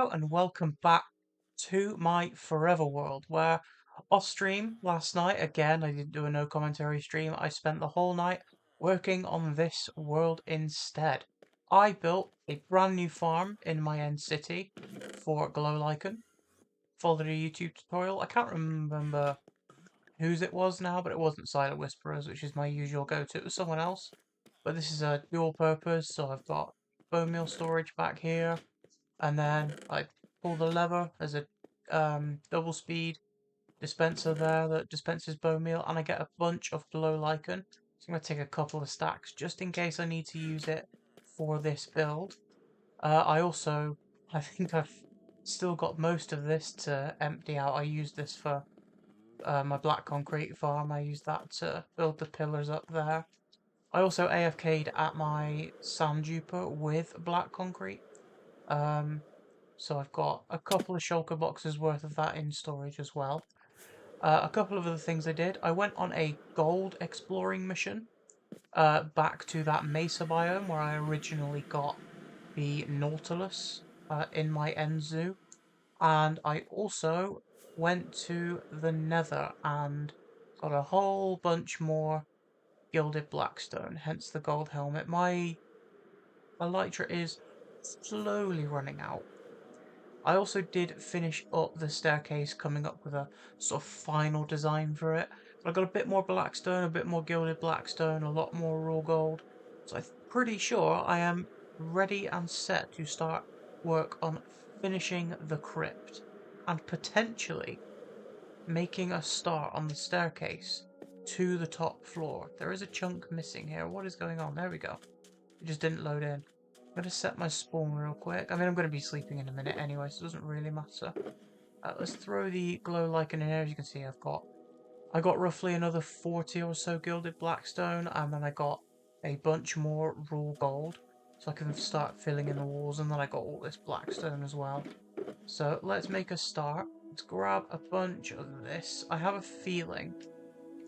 Hello and welcome back to my Forever World, where off stream last night, again, I didn't do a no commentary stream, I spent the whole night working on this world instead. I built a brand new farm in my end city for Glow Lichen. Followed a YouTube tutorial. I can't remember whose it was now, but it wasn't Silent Whisperers, which is my usual go-to. It was someone else. But this is a dual purpose, so I've got bone meal storage back here, and then I pull the lever. There's a double speed dispenser there that dispenses bone meal, and I get a bunch of glow lichen. So I'm going to take a couple of stacks just in case I need to use it for this build. I think I've still got most of this to empty out. I use this for my black concrete farm. I use that to build the pillars up there. I also AFK'd at my sand duper with black concrete. So I've got a couple of shulker boxes worth of that in storage as well. A couple of other things I did. I went on a gold exploring mission back to that mesa biome where I originally got the Nautilus in my end zoo. And I also went to the Nether and got a whole bunch more gilded blackstone, hence the gold helmet. My elytra is slowly running out. I also did finish up the staircase, coming up with a sort of final design for it. I got a bit more blackstone, a bit more gilded blackstone, a lot more raw gold. So I'm pretty sure I am ready and set to start work on finishing the crypt and potentially making a start on the staircase to the top floor. There is a chunk missing here. What is going on? There we go. It just didn't load in. I'm going to set my spawn real quick. I mean, I'm going to be sleeping in a minute anyway, so it doesn't really matter. Let's throw the glow lichen in here. As you can see, I got roughly another 40 or so gilded blackstone, and then I got a bunch more raw gold, so I can start filling in the walls, and then I got all this blackstone as well. So let's make a start. Let's grab a bunch of this. I have a feeling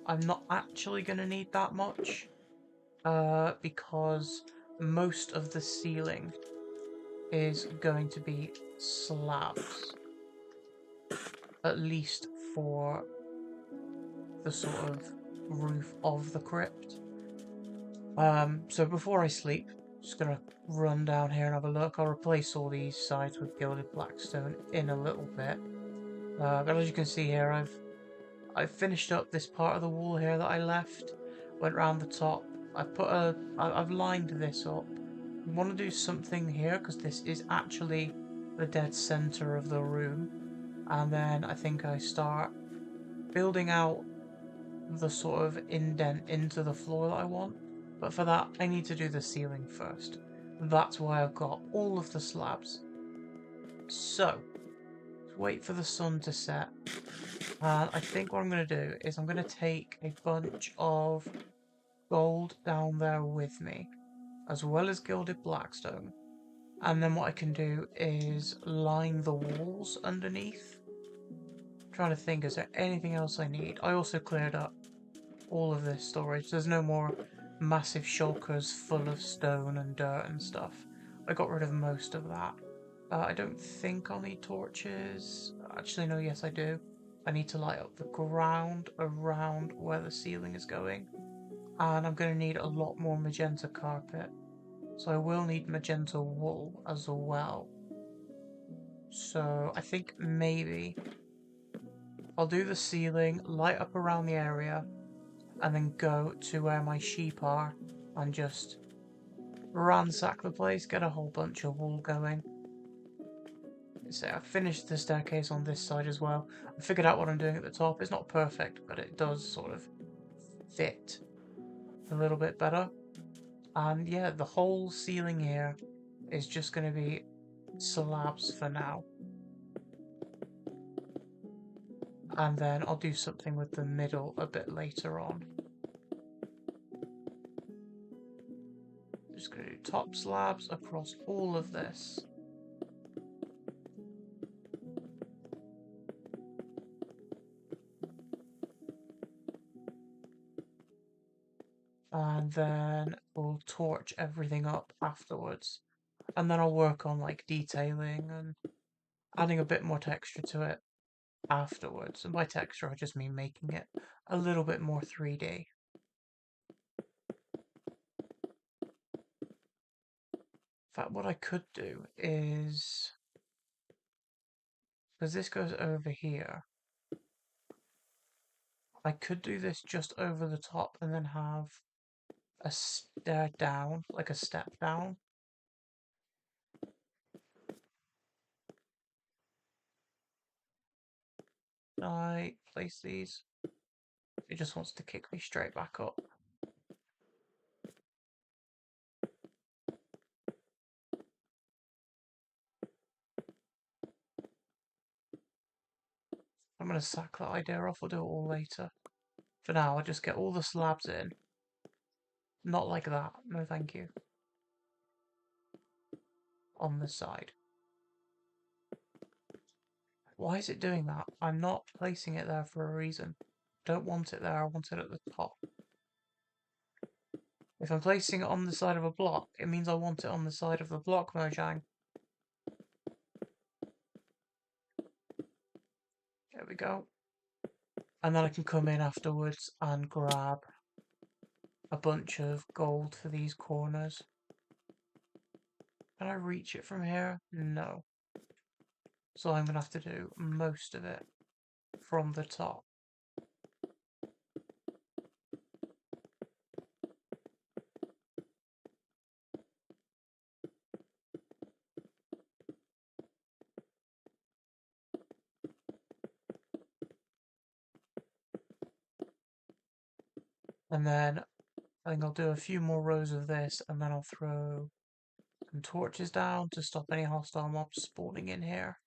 I'm not actually going to need that much, because most of the ceiling is going to be slabs, at least for the sort of roof of the crypt. So before I sleep, just gonna run down here and have a look. I'll replace all these sides with gilded blackstone in a little bit. But as you can see here, I've finished up this part of the wall here that I left. Went round the top. I've lined this up. I want to do something here because this is actually the dead center of the room, and then I think I start building out the sort of indent into the floor that I want. But for that, I need to do the ceiling first. That's why I've got all of the slabs. So, let's wait for the sun to set. And I think what I'm going to do is I'm going to take a bunch of gold down there with me, as well as gilded blackstone. And then what I can do is line the walls underneath. I'm trying to think, is there anything else I need? I also cleared up all of this storage. There's no more massive shulkers full of stone and dirt and stuff. I got rid of most of that. I don't think I'll need torches. Actually, no, yes I do. I need to light up the ground around where the ceiling is going. And I'm going to need a lot more magenta carpet. So I will need magenta wool as well. So I think maybe I'll do the ceiling, light up around the area, and then go to where my sheep are and just ransack the place, get a whole bunch of wool going. So I've finished the staircase on this side as well. I figured out what I'm doing at the top. It's not perfect, but it does sort of fit a little bit better. And yeah, the whole ceiling here is just going to be slabs for now. And then I'll do something with the middle a bit later on. Just going to do top slabs across all of this. And then we'll torch everything up afterwards. And then I'll work on like detailing and adding a bit more texture to it afterwards. And by texture, I just mean making it a little bit more 3D. In fact, what I could do is, because this goes over here, I could do this just over the top and then have a stair down, like a step down. Can I place these? It just wants to kick me straight back up. I'm going to sack that idea off, I'll do it all later. For now, I'll just get all the slabs in. Not like that, no thank you. On this side. Why is it doing that? I'm not placing it there for a reason. Don't want it there, I want it at the top. If I'm placing it on the side of a block, it means I want it on the side of the block, Mojang. There we go. And then I can come in afterwards and grab a bunch of gold for these corners. Can I reach it from here? No. So I'm going to have to do most of it from the top. And then I think I'll do a few more rows of this, and then I'll throw some torches down to stop any hostile mobs spawning in here.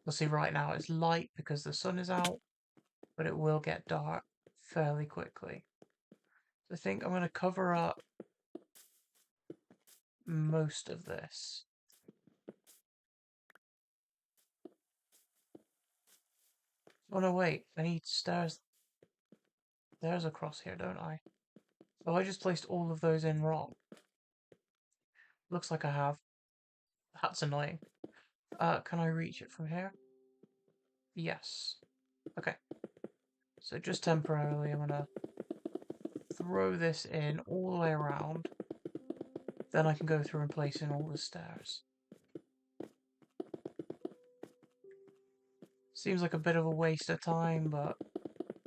You'll see right now it's light because the sun is out, but it will get dark fairly quickly. So I think I'm going to cover up most of this. Oh no, wait, I need stairs. There's across here, don't I? Oh, I just placed all of those in wrong. Looks like I have. That's annoying. Can I reach it from here? Yes. Okay. So just temporarily, I'm gonna throw this in all the way around. Then I can go through and place in all the stairs. Seems like a bit of a waste of time, but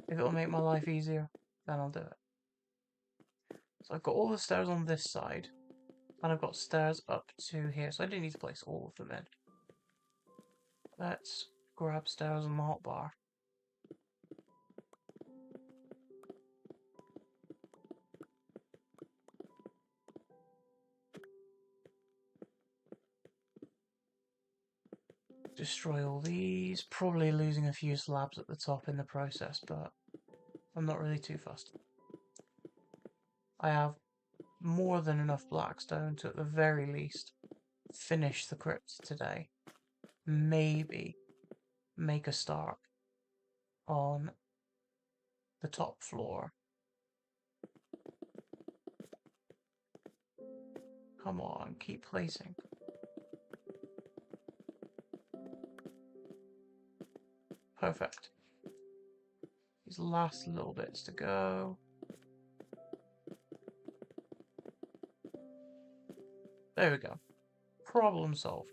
if it'll make my life easier, then I'll do it. So I've got all the stairs on this side, and I've got stairs up to here, so I didn't need to place all of them in. Let's grab stairs on the hotbar. Destroy all these, probably losing a few slabs at the top in the process, but I'm not really too fussed. I have more than enough blackstone to, at the very least, finish the crypt today. Maybe make a start on the top floor. Come on, keep placing. Perfect. These last little bits to go. There we go. Problem solved.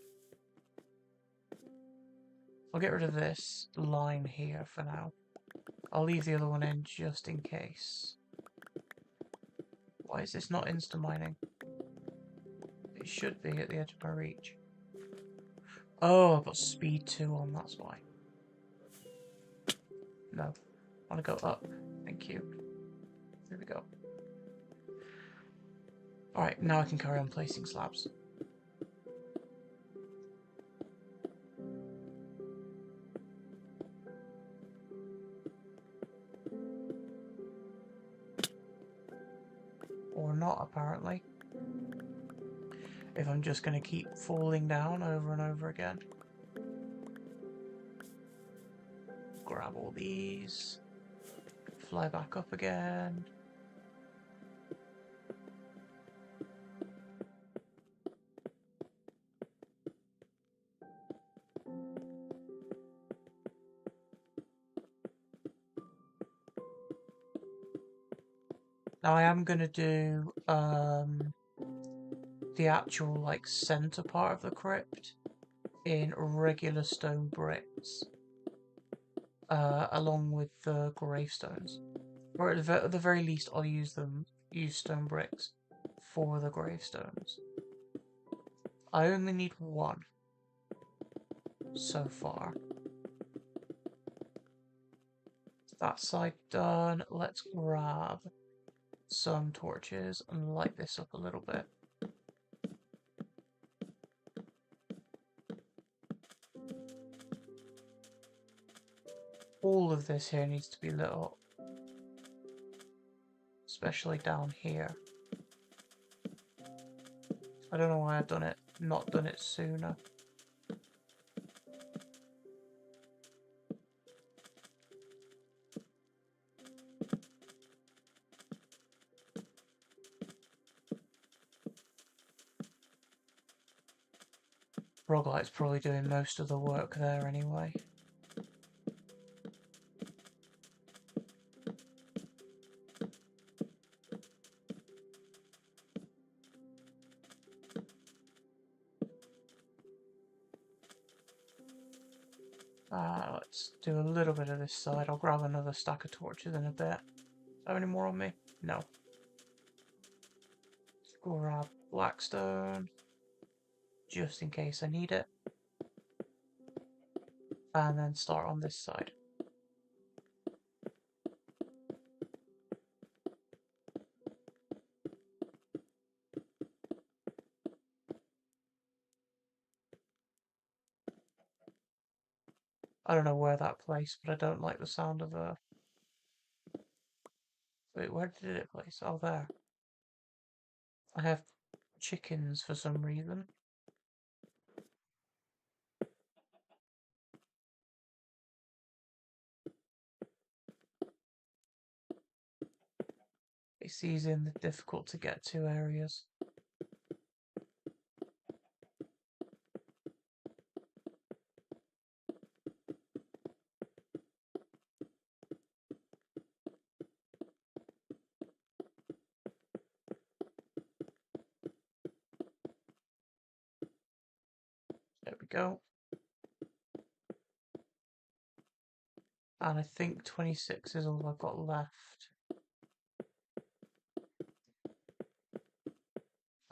I'll get rid of this line here for now. I'll leave the other one in just in case. Why is this not insta-mining? It should be at the edge of my reach. Oh, I've got speed 2 on, that's why. No. I want to go up. Thank you. There we go. Alright, now I can carry on placing slabs. Or not, apparently. If I'm just going to keep falling down over and over again. Grab all these. Fly back up again. Now I am going to do the actual like center part of the crypt in regular stone bricks, along with the gravestones. Or at the very least, I'll use stone bricks for the gravestones. I only need one so far. That side done. Let's grab some torches and light this up a little bit. All of this here needs to be lit up, especially down here. I don't know why I've not done it sooner. Roguelite's probably doing most of the work there anyway. Let's do a little bit of this side. I'll grab another stack of torches in a bit. Have any more on me? No. Let's grab blackstone, just in case I need it. And then start on this side. I don't know where that placed, but I don't like the sound of a... Wait, where did it place? Oh, there. I have chickens for some reason. It's easy in the difficult to get to areas. There we go. And I think 26 is all I've got left.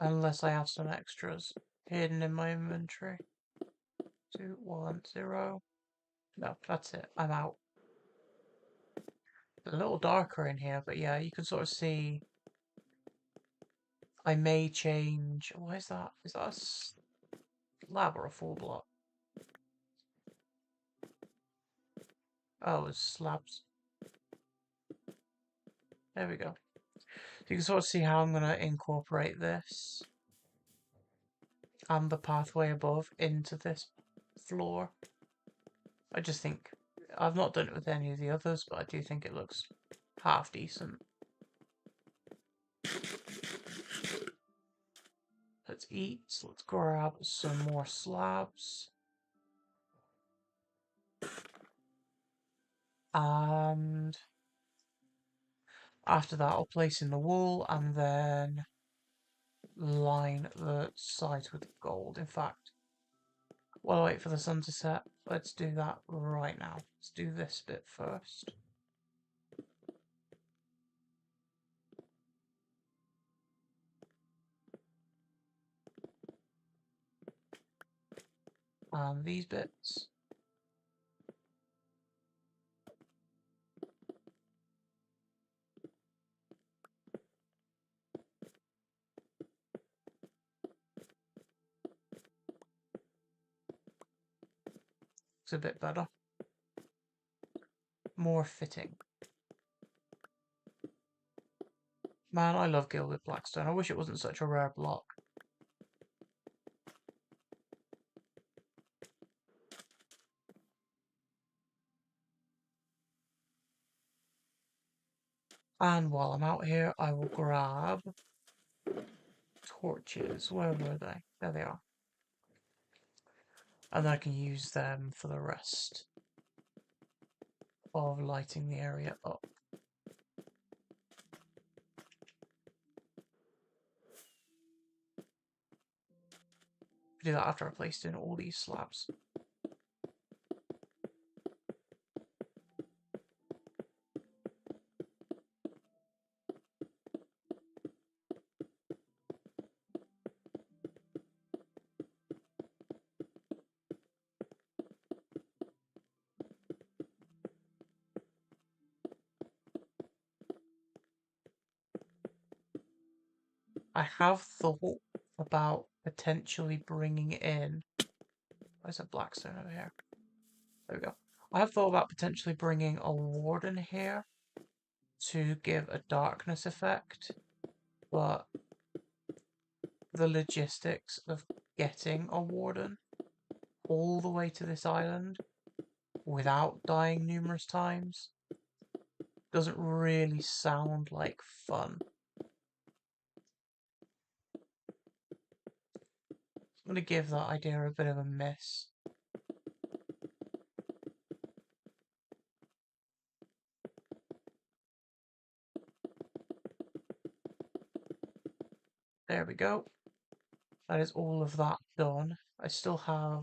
Unless I have some extras hidden in my inventory. 2, 1, 0. No, that's it. I'm out. It's a little darker in here, but yeah, you can sort of see. I may change. What is that? Is that a slab or a full block? Oh, it's slabs. There we go. So you can sort of see how I'm going to incorporate this and the pathway above into this floor. I just think, I've not done it with any of the others, but I do think it looks half decent. Let's eat, so let's grab some more slabs. And after that I'll place in the wool and then line the sides with gold. In fact, while I wait for the sun to set, let's do that right now. Let's do this bit first. And these bits. It's a bit better. More fitting. Man, I love gilded blackstone. I wish it wasn't such a rare block. And while I'm out here, I will grab torches. Where were they? There they are. And I can use them for the rest of lighting the area up. do that after I placed in all these slabs. I have thought about potentially bringing in... Where's a blackstone over here? There we go. I have thought about potentially bringing a warden here to give a darkness effect, but the logistics of getting a warden all the way to this island without dying numerous times doesn't really sound like fun. I'm going to give that idea a bit of a miss. There we go. That is all of that done. I still have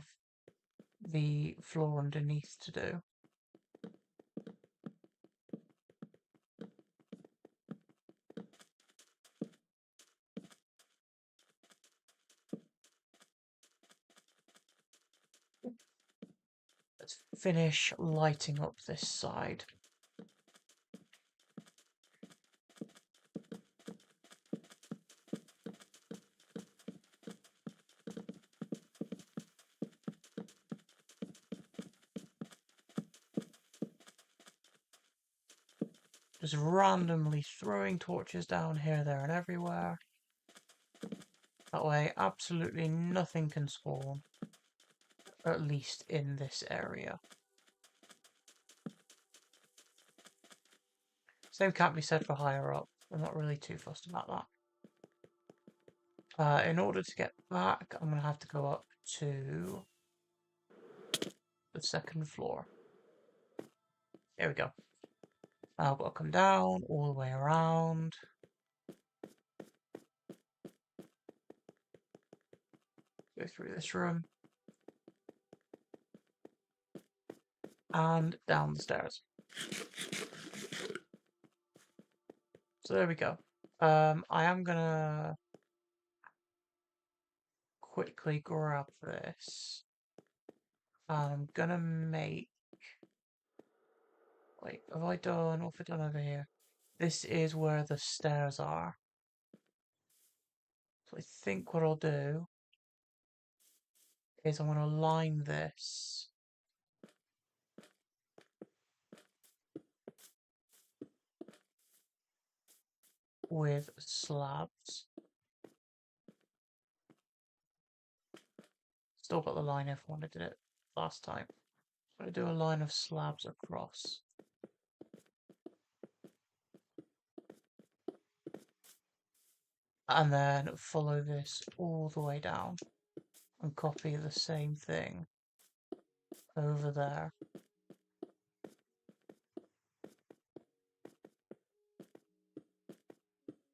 the floor underneath to do. Let's finish lighting up this side. Just randomly throwing torches down here, there, and everywhere. That way, absolutely nothing can spawn. At least in this area. Same can't be said for higher up. I'm not really too fussed about that. In order to get back, I'm going to have to go up to the second floor. There we go. Now I've got to come down all the way around. Go through this room. And down the stairs. So there we go. I am gonna quickly grab this. I'm gonna make... Wait, have I done... What have I done over here? This is where the stairs are. So I think what I'll do is I'm gonna line this with slabs. Still got the line everyone did it last time. I'm gonna do a line of slabs across. And then follow this all the way down and copy the same thing over there.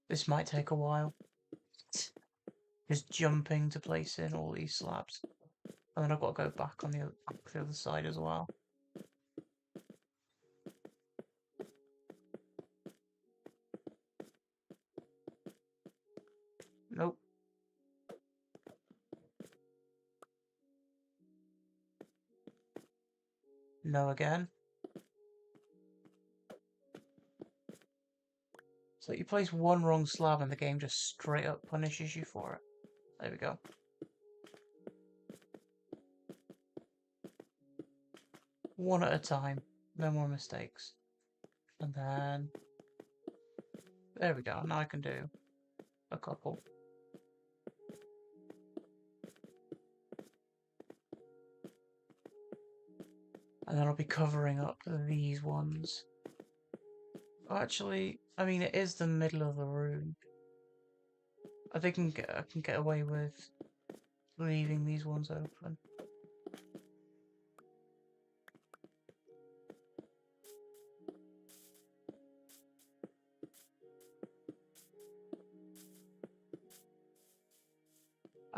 This might take a while. Just jumping to place in all these slabs. And then I've got to go back on the other side as well. Nope. No again. So you place one wrong slab and the game just straight up punishes you for it. There we go. One at a time. No more mistakes. And then... There we go. Now I can do a couple. And then I'll be covering up these ones. Actually, I mean, it is the middle of the room. I think I can get away with leaving these ones open.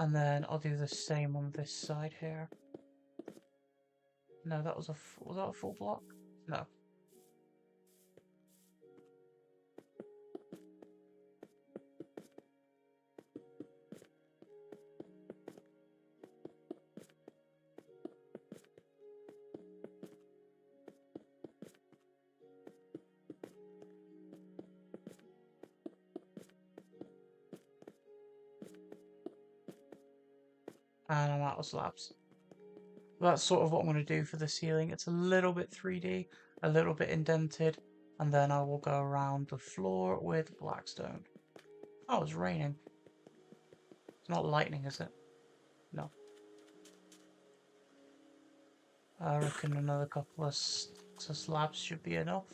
And then I'll do the same on this side here. No, that was was that a full block? No. And I'm out of slabs. That's sort of what I'm going to do for the ceiling. It's a little bit 3D, a little bit indented, and then I will go around the floor with blackstone. Oh, it's raining. It's not lightning, is it? No. I reckon another couple of slabs should be enough.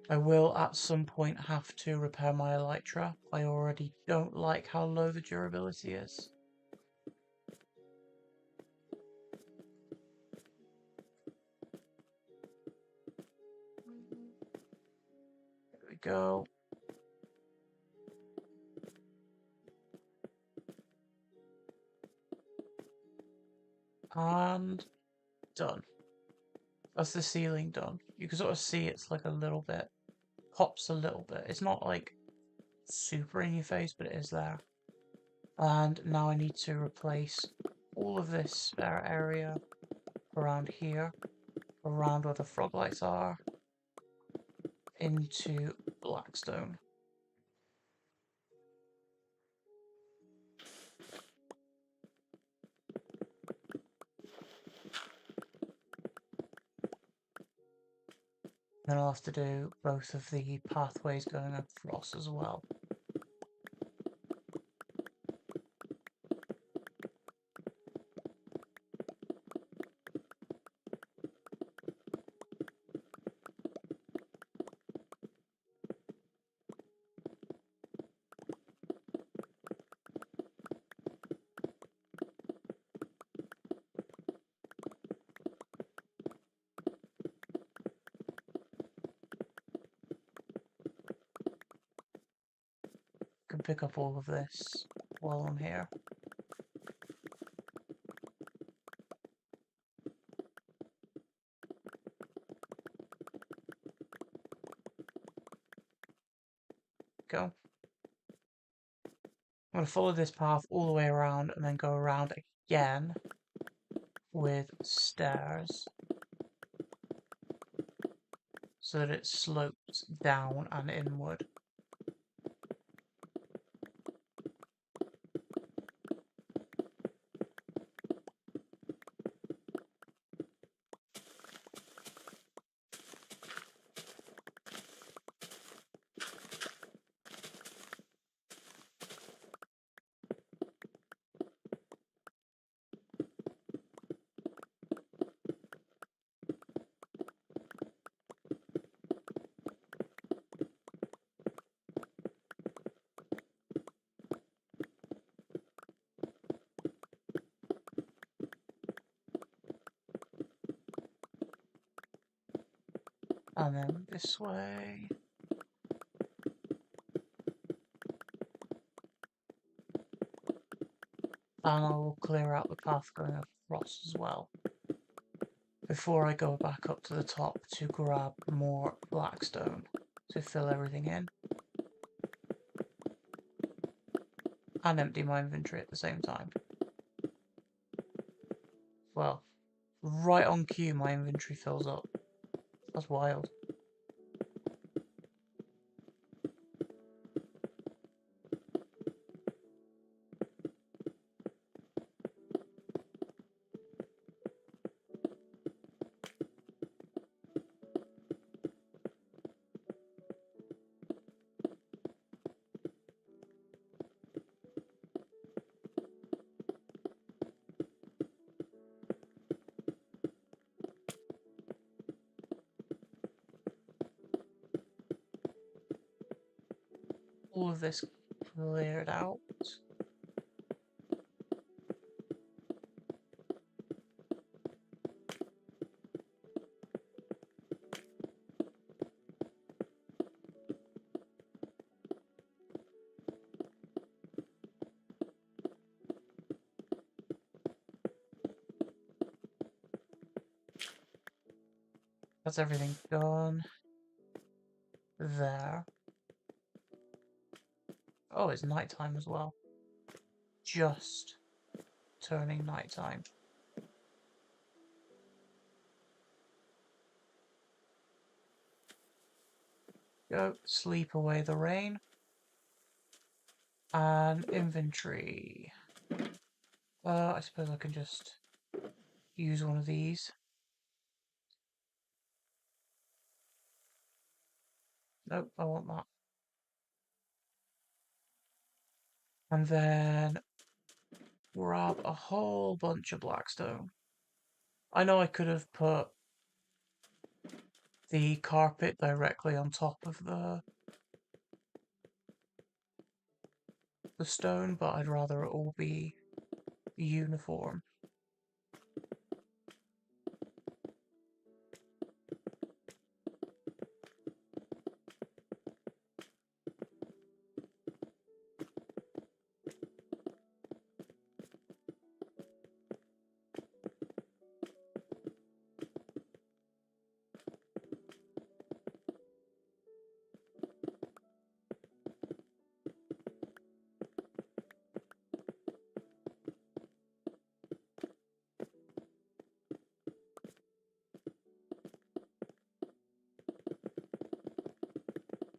I will at some point have to repair my elytra. I already don't like how low the durability is. There we go. And done. That's the ceiling done. You can sort of see it's like a little bit, pops a little bit. It's not like super in your face, but it is there. And now I need to replace all of this spare area around here, around where the frog lights are, into blackstone. Then I'll have to do both of the pathways going across as well. Can pick up all of this while I'm here. Go. I'm going to follow this path all the way around and then go around again with stairs so that it slopes down and inward. And then this way. And I will clear out the path going across as well, before I go back up to the top to grab more blackstone to fill everything in. And empty my inventory at the same time. Well, right on cue my inventory fills up. That's wild. All of this cleared out. That's everything done. There. Oh, it's nighttime as well. Just turning nighttime. Go, sleep away the rain. And inventory. I suppose I can just use one of these. Nope, I want that. And then grab a whole bunch of blackstone. I know I could have put the carpet directly on top of the stone, but I'd rather it all be uniform.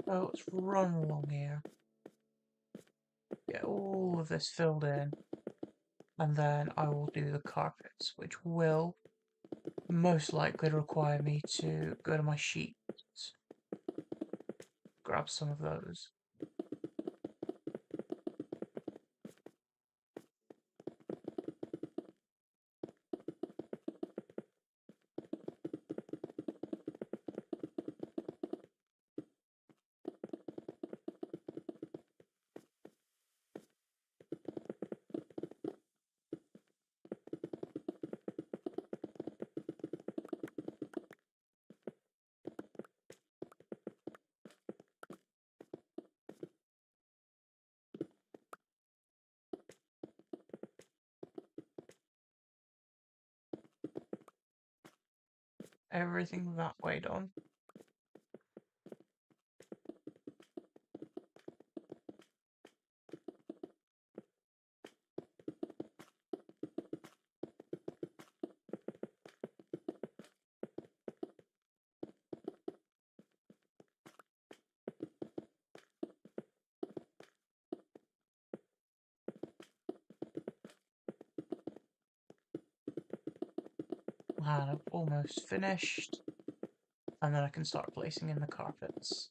So let's run along here. Get all of this filled in. And then I will do the carpets, which will most likely require me to go to my sheets, grab some of those. Everything that way done. And I've almost finished. And then I can start placing in the carpets.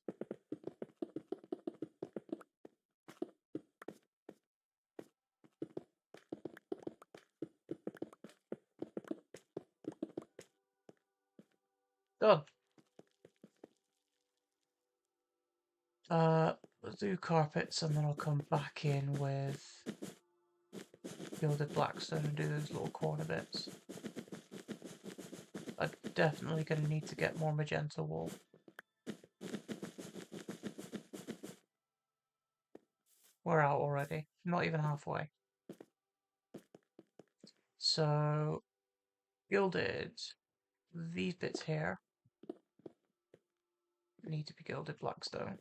Done. Let's do carpets and then I'll come back in with gilded blackstone and do those little corner bits. I'm definitely going to need to get more magenta wool. We're out already. Not even halfway. So, gilded. These bits here need to be gilded blackstone.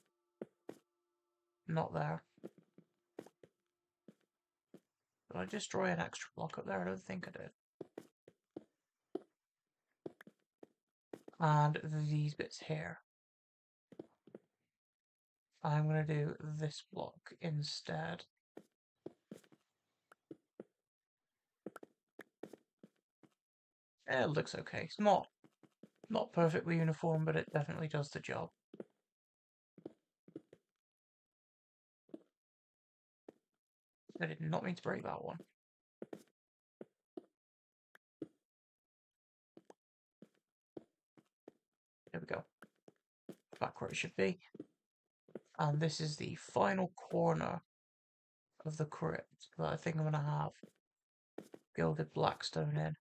Not there. Did I destroy an extra block up there? I don't think I did. And these bits here. I'm going to do this block instead. It looks okay. It's not perfectly uniform, but it definitely does the job. I did not mean to break that one. There we go. Back where it should be. And this is the final corner of the crypt that I think I'm going to have gilded blackstone in.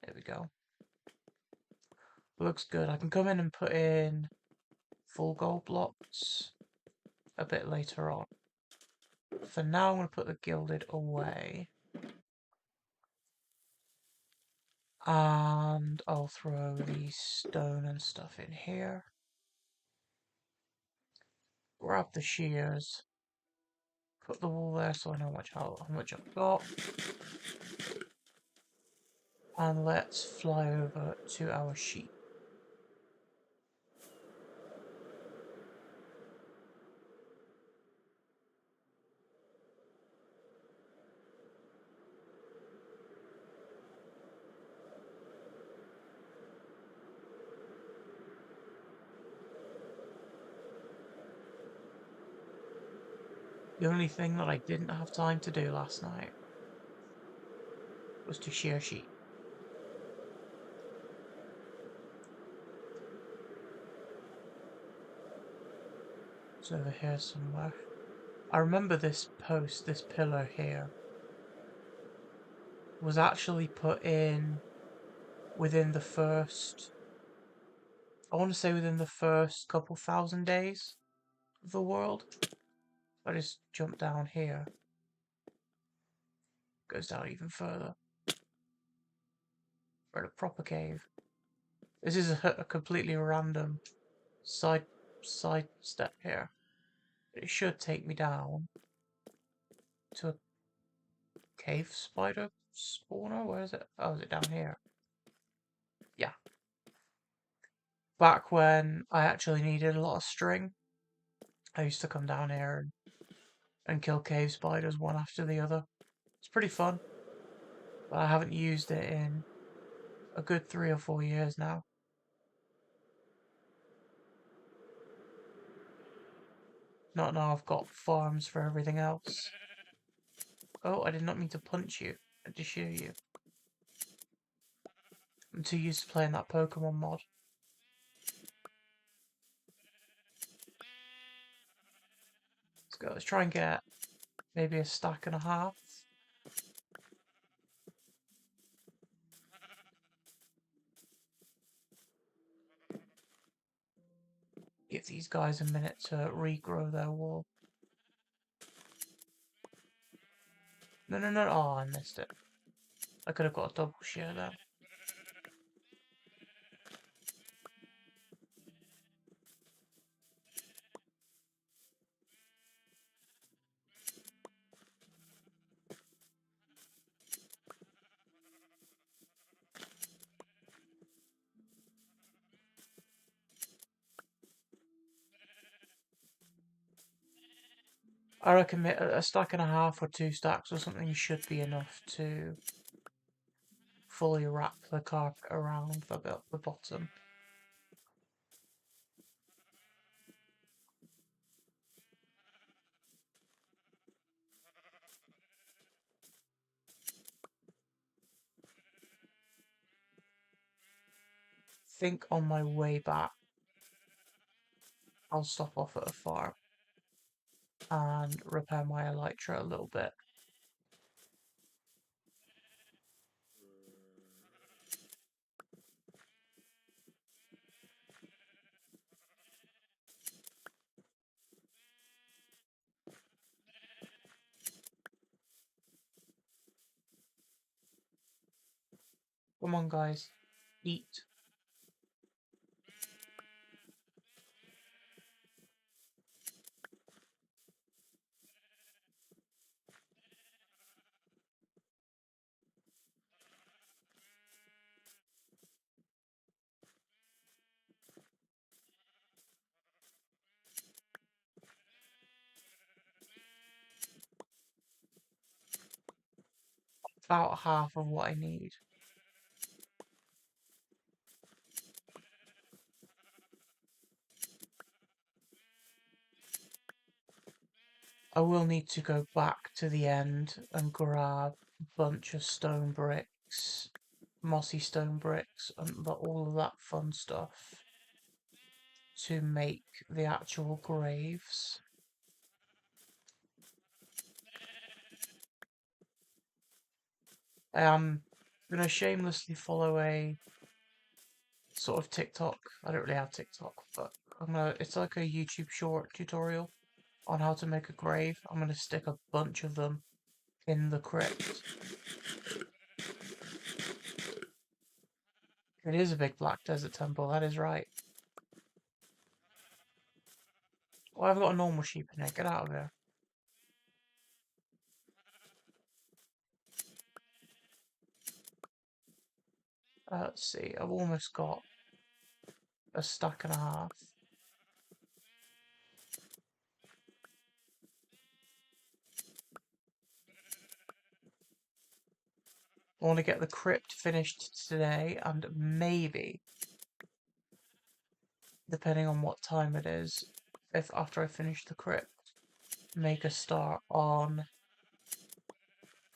There we go. Looks good. I can come in and put in full gold blocks a bit later on. For now, I'm going to put the gilded away. And I'll throw the stone and stuff in here. Grab the shears. Put the wool there so I know how much I've got. And let's fly over to our sheep. The only thing that I didn't have time to do last night was to shear sheep. It's over here somewhere. I remember this post, this pillar here, was actually put in within the first, I want to say within the first couple thousand days of the world. I just jump down here. Goes down even further. We're in a proper cave. This is a completely random side step here. It should take me down to a cave spider spawner. Where is it? Oh, is it down here? Yeah. Back when I actually needed a lot of string, I used to come down here and kill cave spiders one after the other. It's pretty fun, but I haven't used it in a good 3 or 4 years now. Not now I've got farms for everything else. Oh, I did not mean to punch you. I just shear you. I'm too used to playing that Pokemon mod. Let's go. Let's try and get maybe a stack and a half. Give these guys a minute to regrow their wool. No, no, no. Oh, I missed it. I could have got a double shear there. I reckon a stack and a half or 2 stacks or something should be enough to fully wrap the carpet around the bottom. Think on my way back, I'll stop off at a farm and repair my elytra a little bit. Come on, guys, eat. About half of what I need. I will need to go back to the end and grab a bunch of stone bricks, mossy stone bricks, and all of that fun stuff to make the actual graves. I am gonna shamelessly follow a sort of TikTok. I don't really have TikTok, but it's like a YouTube short tutorial on how to make a grave. I'm gonna stick a bunch of them in the crypt. It is a big black desert temple, that is right. Well, I've got a normal sheep in it. Get out of here. Let's see. I've almost got a stack and a half. I want to get the crypt finished today, and maybe, depending on what time it is, if after I finish the crypt, make a start on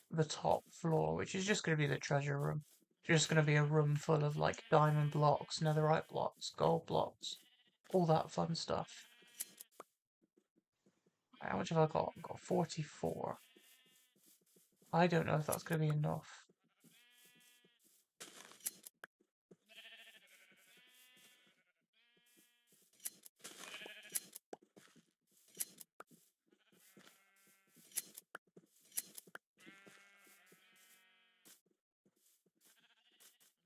the top floor, which is just going to be the treasure room. It's just going to be a room full of like diamond blocks, netherite blocks, gold blocks, all that fun stuff. How much have I got? I've got 44. I don't know if that's going to be enough.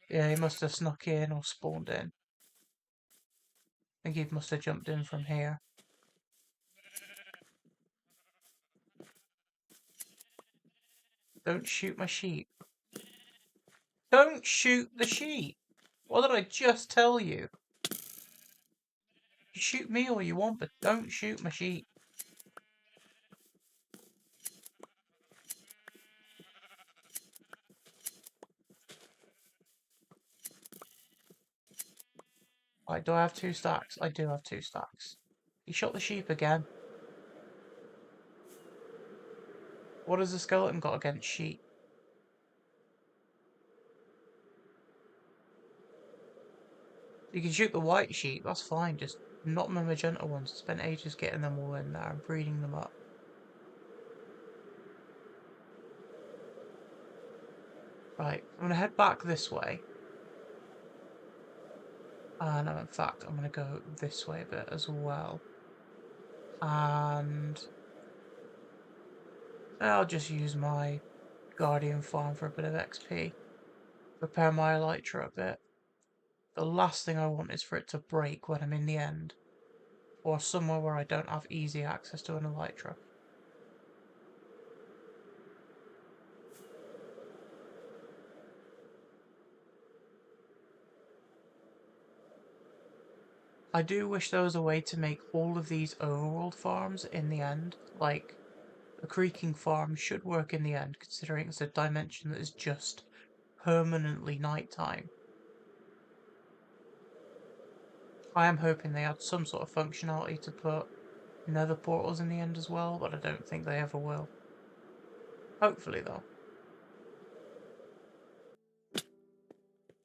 Yeah, he must have snuck in or spawned in. I think he must have jumped in from here. Don't shoot my sheep. Don't shoot the sheep! What did I just tell you? You shoot me all you want, but don't shoot my sheep. Right, do I have 2 stacks? I do have 2 stacks. He shot the sheep again. What has the skeleton got against sheep? You can shoot the white sheep, that's fine, just not my magenta ones. Spent ages getting them all in there and breeding them up. Right, I'm gonna head back this way. No, in fact, I'm gonna go this way a bit as well. And I'll just use my Guardian farm for a bit of XP. Repair my elytra a bit. The last thing I want is for it to break when I'm in the end. Or somewhere where I don't have easy access to an elytra. I do wish there was a way to make all of these overworld farms in the end. Like, the creaking farm should work in the end, considering it's a dimension that is just permanently nighttime. I am hoping they add some sort of functionality to put nether portals in the end as well, but I don't think they ever will. Hopefully, though.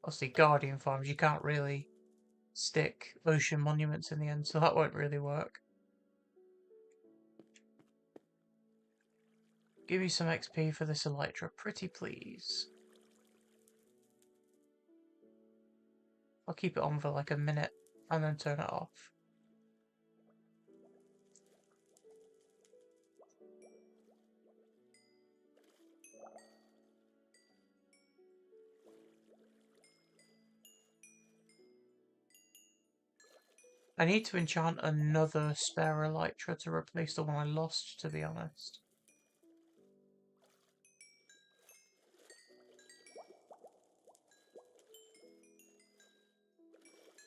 Obviously, Guardian farms, you can't really stick ocean monuments in the end, so that won't really work. Give me some XP for this elytra, pretty please. I'll keep it on for like a minute and then turn it off. I need to enchant another spare elytra to replace the one I lost, to be honest.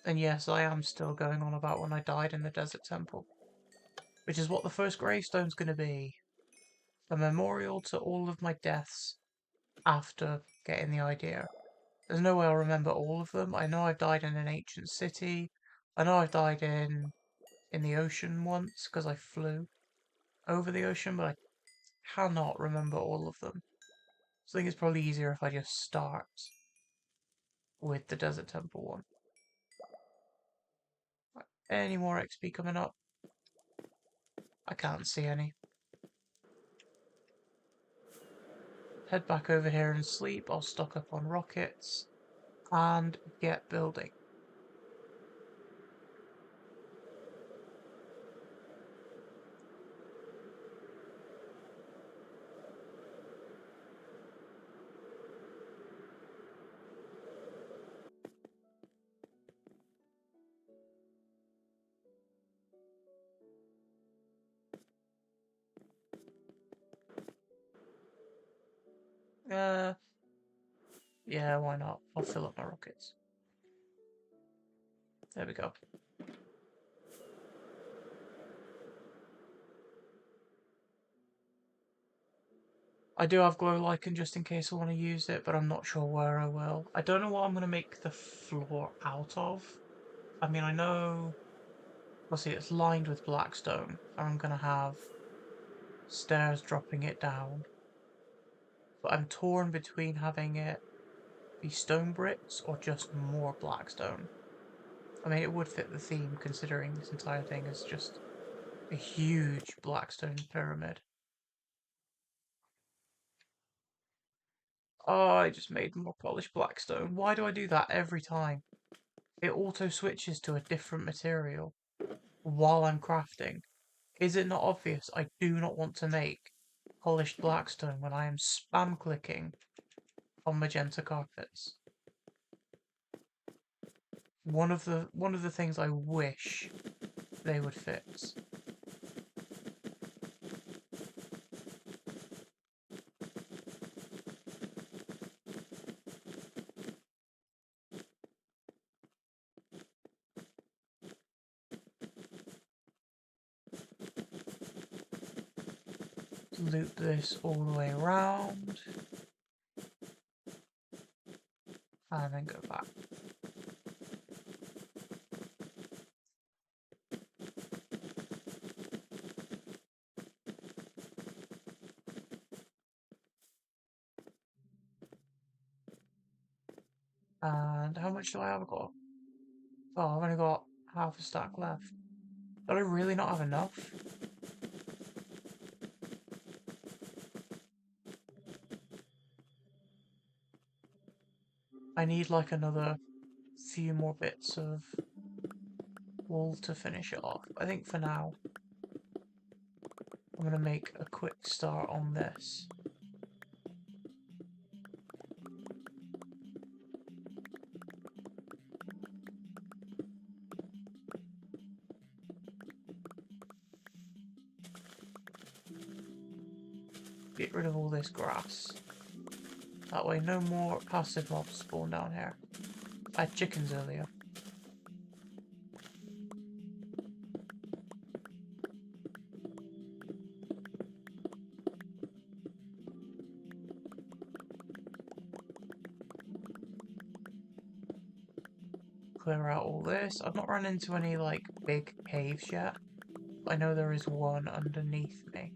And yes, I am still going on about when I died in the desert temple. Which is what the first gravestone's going to be. A memorial to all of my deaths after getting the idea. There's no way I'll remember all of them. I know I've died in an ancient city. I know I've died in the ocean once because I flew over the ocean, but I cannot remember all of them. So I think it's probably easier if I just start with the desert temple one. Right, any more XP coming up? I can't see any. Head back over here and sleep. I'll stock up on rockets and get building. Yeah, why not? I'll fill up my rockets. There we go. I do have glow lichen just in case I want to use it, but I'm not sure where I will. I don't know what I'm going to make the floor out of. I mean, I know... Well, see, it's lined with blackstone, and I'm going to have stairs dropping it down. But I'm torn between having it be stone bricks or just more blackstone. I mean, it would fit the theme considering this entire thing is just a huge blackstone pyramid. Oh, I just made more polished blackstone. Why do I do that every time? It auto switches to a different material while I'm crafting. Is it not obvious I do not want to make polished blackstone when I am spam clicking on magenta carpets? One of the things I wish they would fix. Loop this all the way around. And then go back. And how much do I have got? Oh, I've only got half a stack left. Did I really not have enough? I need like another few more bits of wool to finish it off. I think for now, I'm going to make a quick start on this. Get rid of all this grass. That way no more passive mobs spawn down here. I had chickens earlier. Clear out all this. I've not run into any like big caves yet. I know there is one underneath me.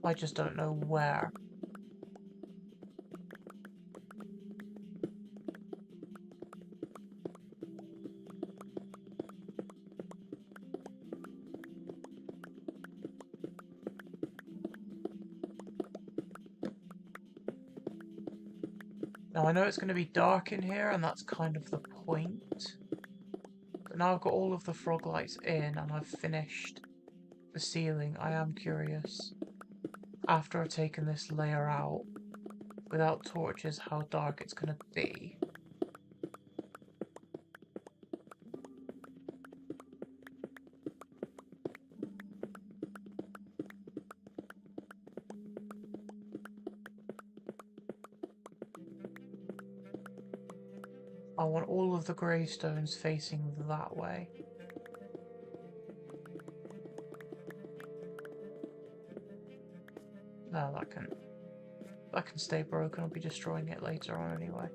I just don't know where. Now I know it's going to be dark in here and that's kind of the point. But now I've got all of the frog lights in and I've finished the ceiling. I am curious, after I've taken this layer out, without torches, how dark it's going to be. I want all of the gravestones facing that way. No, that can stay broken. I'll be destroying it later on anyway.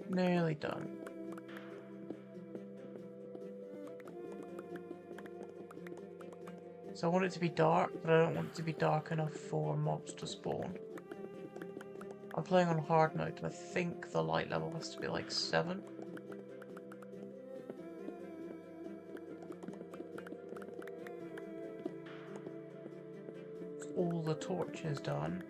Nearly done. So I want it to be dark, but I don't want it to be dark enough for mobs to spawn. I'm playing on hard mode, and I think the light level has to be like 7. all the torches done.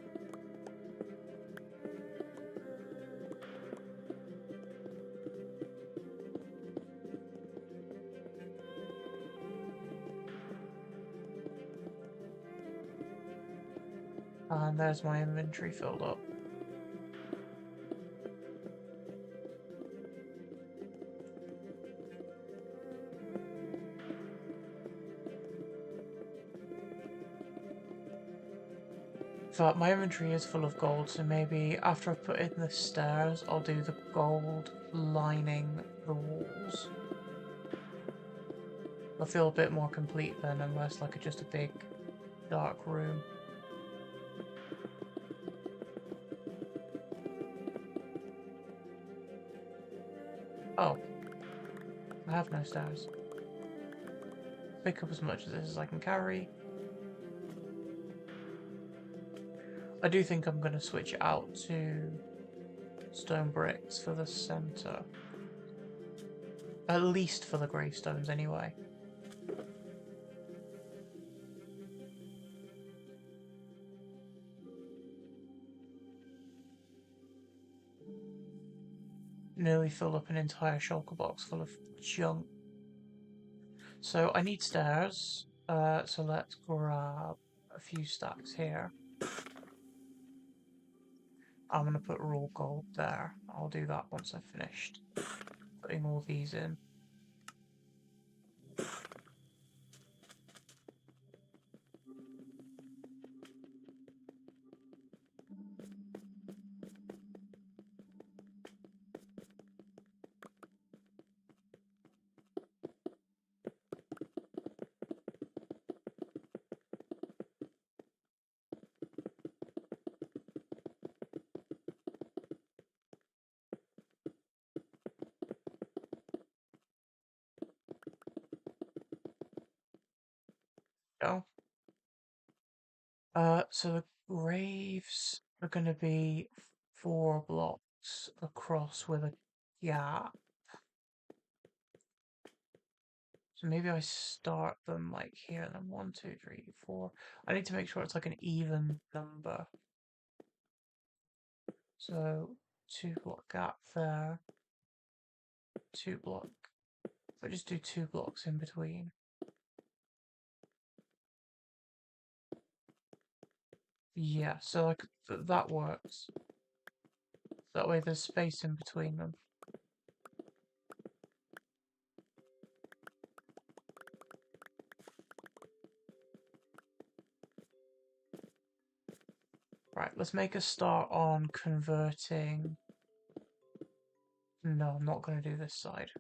And there's my inventory filled up. But my inventory is full of gold, so maybe after I've put in the stairs, I'll do the gold lining the walls. I'll feel a bit more complete then, and less like just a big dark room. Oh, I have no stairs. Pick up as much of this as I can carry. I do think I'm going to switch it out to stone bricks for the centre. At least for the gravestones, anyway. Nearly filled up an entire shulker box full of junk. So I need stairs. So let's grab a few stacks here. I'm going to put raw gold there. I'll do that once I've finished putting all these in. Go. So the graves are going to be 4 blocks across with a gap. So maybe I start them like here, and then 1, 2, 3, 4. I need to make sure it's like an even number. So 2 block gap there, 2 block. I just do 2 blocks in between. Yeah, so like that works. That way there's space in between them. Right, let's make a start on converting. No, I'm not going to do this side.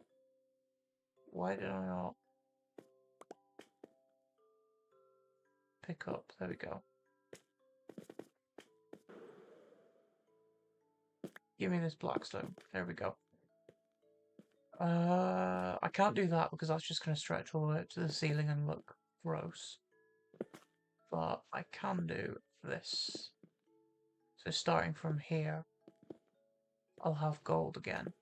Why did I not pick up? There we go. Give me this blackstone. There we go. I can't do that because that's just going to stretch all the way up to the ceiling and look gross. But I can do this. So starting from here, I'll have gold again.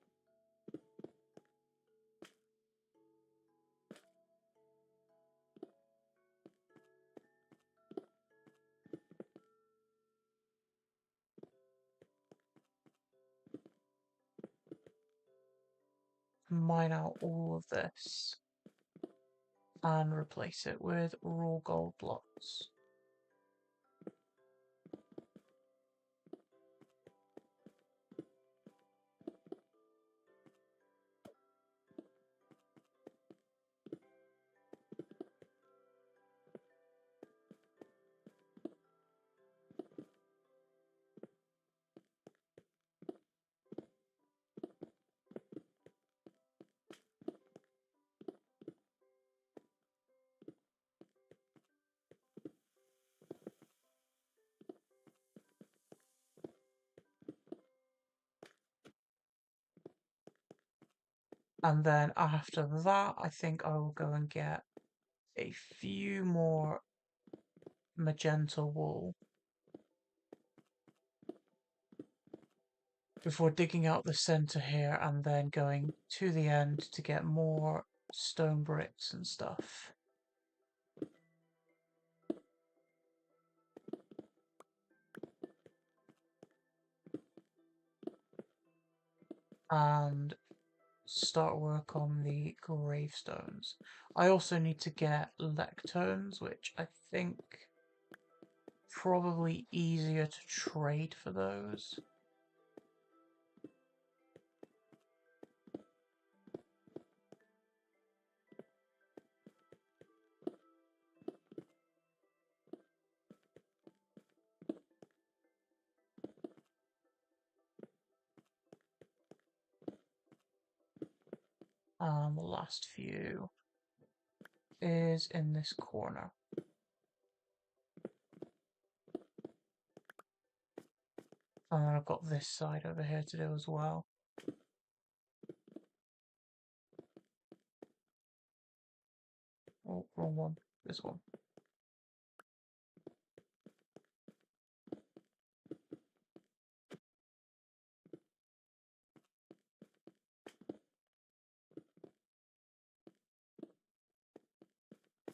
Mine out all of this and replace it with raw gold blocks. And then after that, I think I will go and get a few more magenta wool before digging out the center here and then going to the end to get more stone bricks and stuff. and start work on the gravestones. I also need to get lecterns, which I think probably easier to trade for those. The last few is in this corner. And then I've got this side over here to do as well. Oh, wrong one. This one.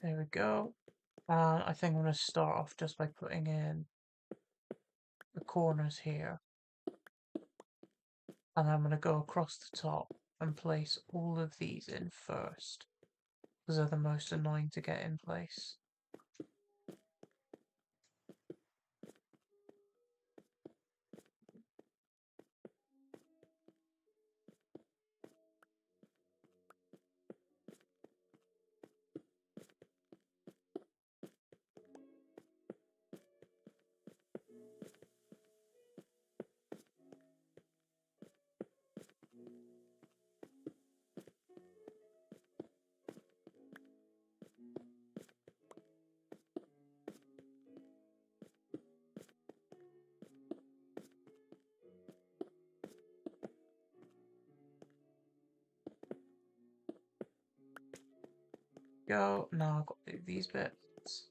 There we go. And I think I'm going to start off just by putting in the corners here. And I'm going to go across the top and place all of these in first, because they're the most annoying to get in place. Go. Now I've got to do these bits.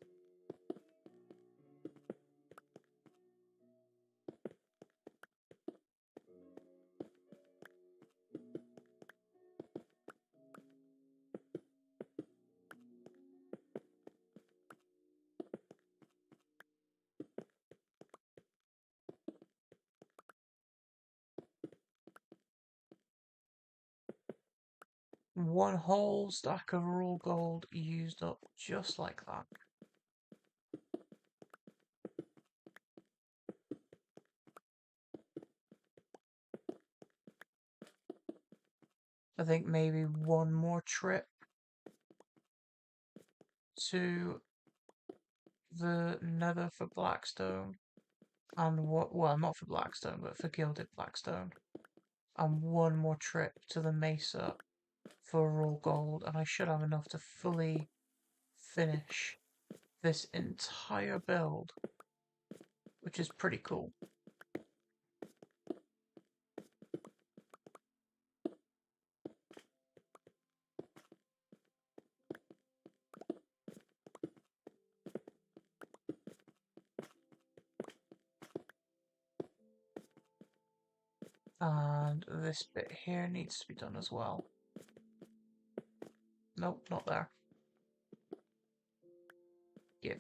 One whole stack of raw gold used up just like that. I think maybe one more trip to the Nether for Blackstone, and what? Well, not for Blackstone, but for Gilded Blackstone, and one more trip to the Mesa for raw gold, and I should have enough to fully finish this entire build, which is pretty cool. And this bit here needs to be done as well. Nope, not there. Give.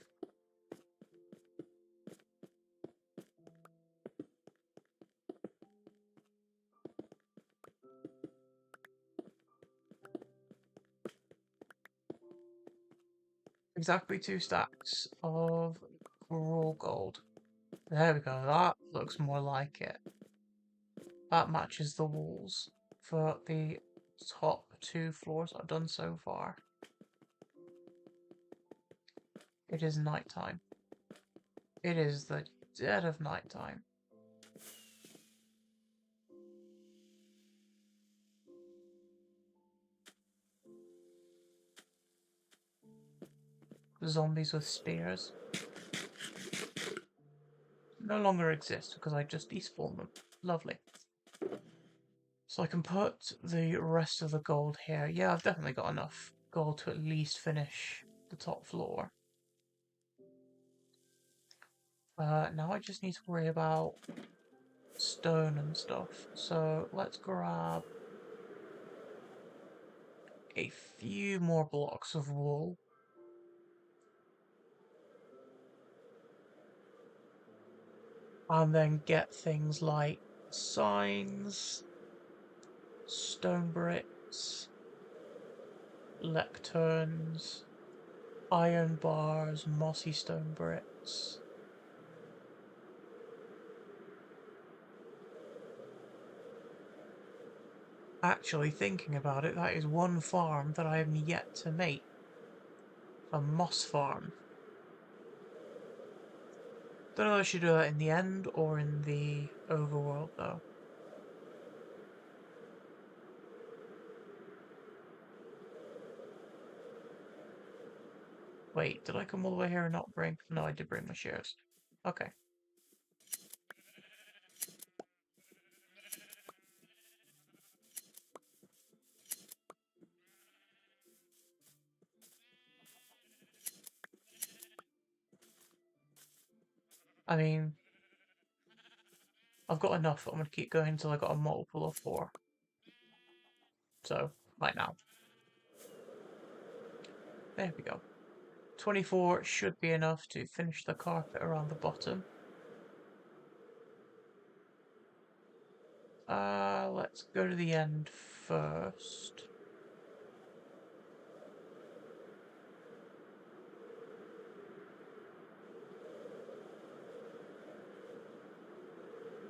Exactly 2 stacks of raw gold. There we go, that looks more like it. That matches the walls for the top 2 floors I've done so far. It is nighttime. It is the dead of nighttime. Zombies with spears no longer exist because I just despawned them. Lovely. So I can put the rest of the gold here. Yeah, I've definitely got enough gold to at least finish the top floor. Now I just need to worry about stone and stuff. So let's grab a few more blocks of wool. And then get things like signs stone bricks, lecterns, iron bars, mossy stone bricks. Actually, thinking about it, that is one farm that I have yet to make. A moss farm. Don't know if I should do that in the end or in the overworld, though. Wait, did I come all the way here and not bring? No, I did bring my shears. Okay. I mean, I've got enough. I'm going to keep going until I got a multiple of 4. So, right now. There we go. 24 should be enough to finish the carpet around the bottom. Let's go to the end first.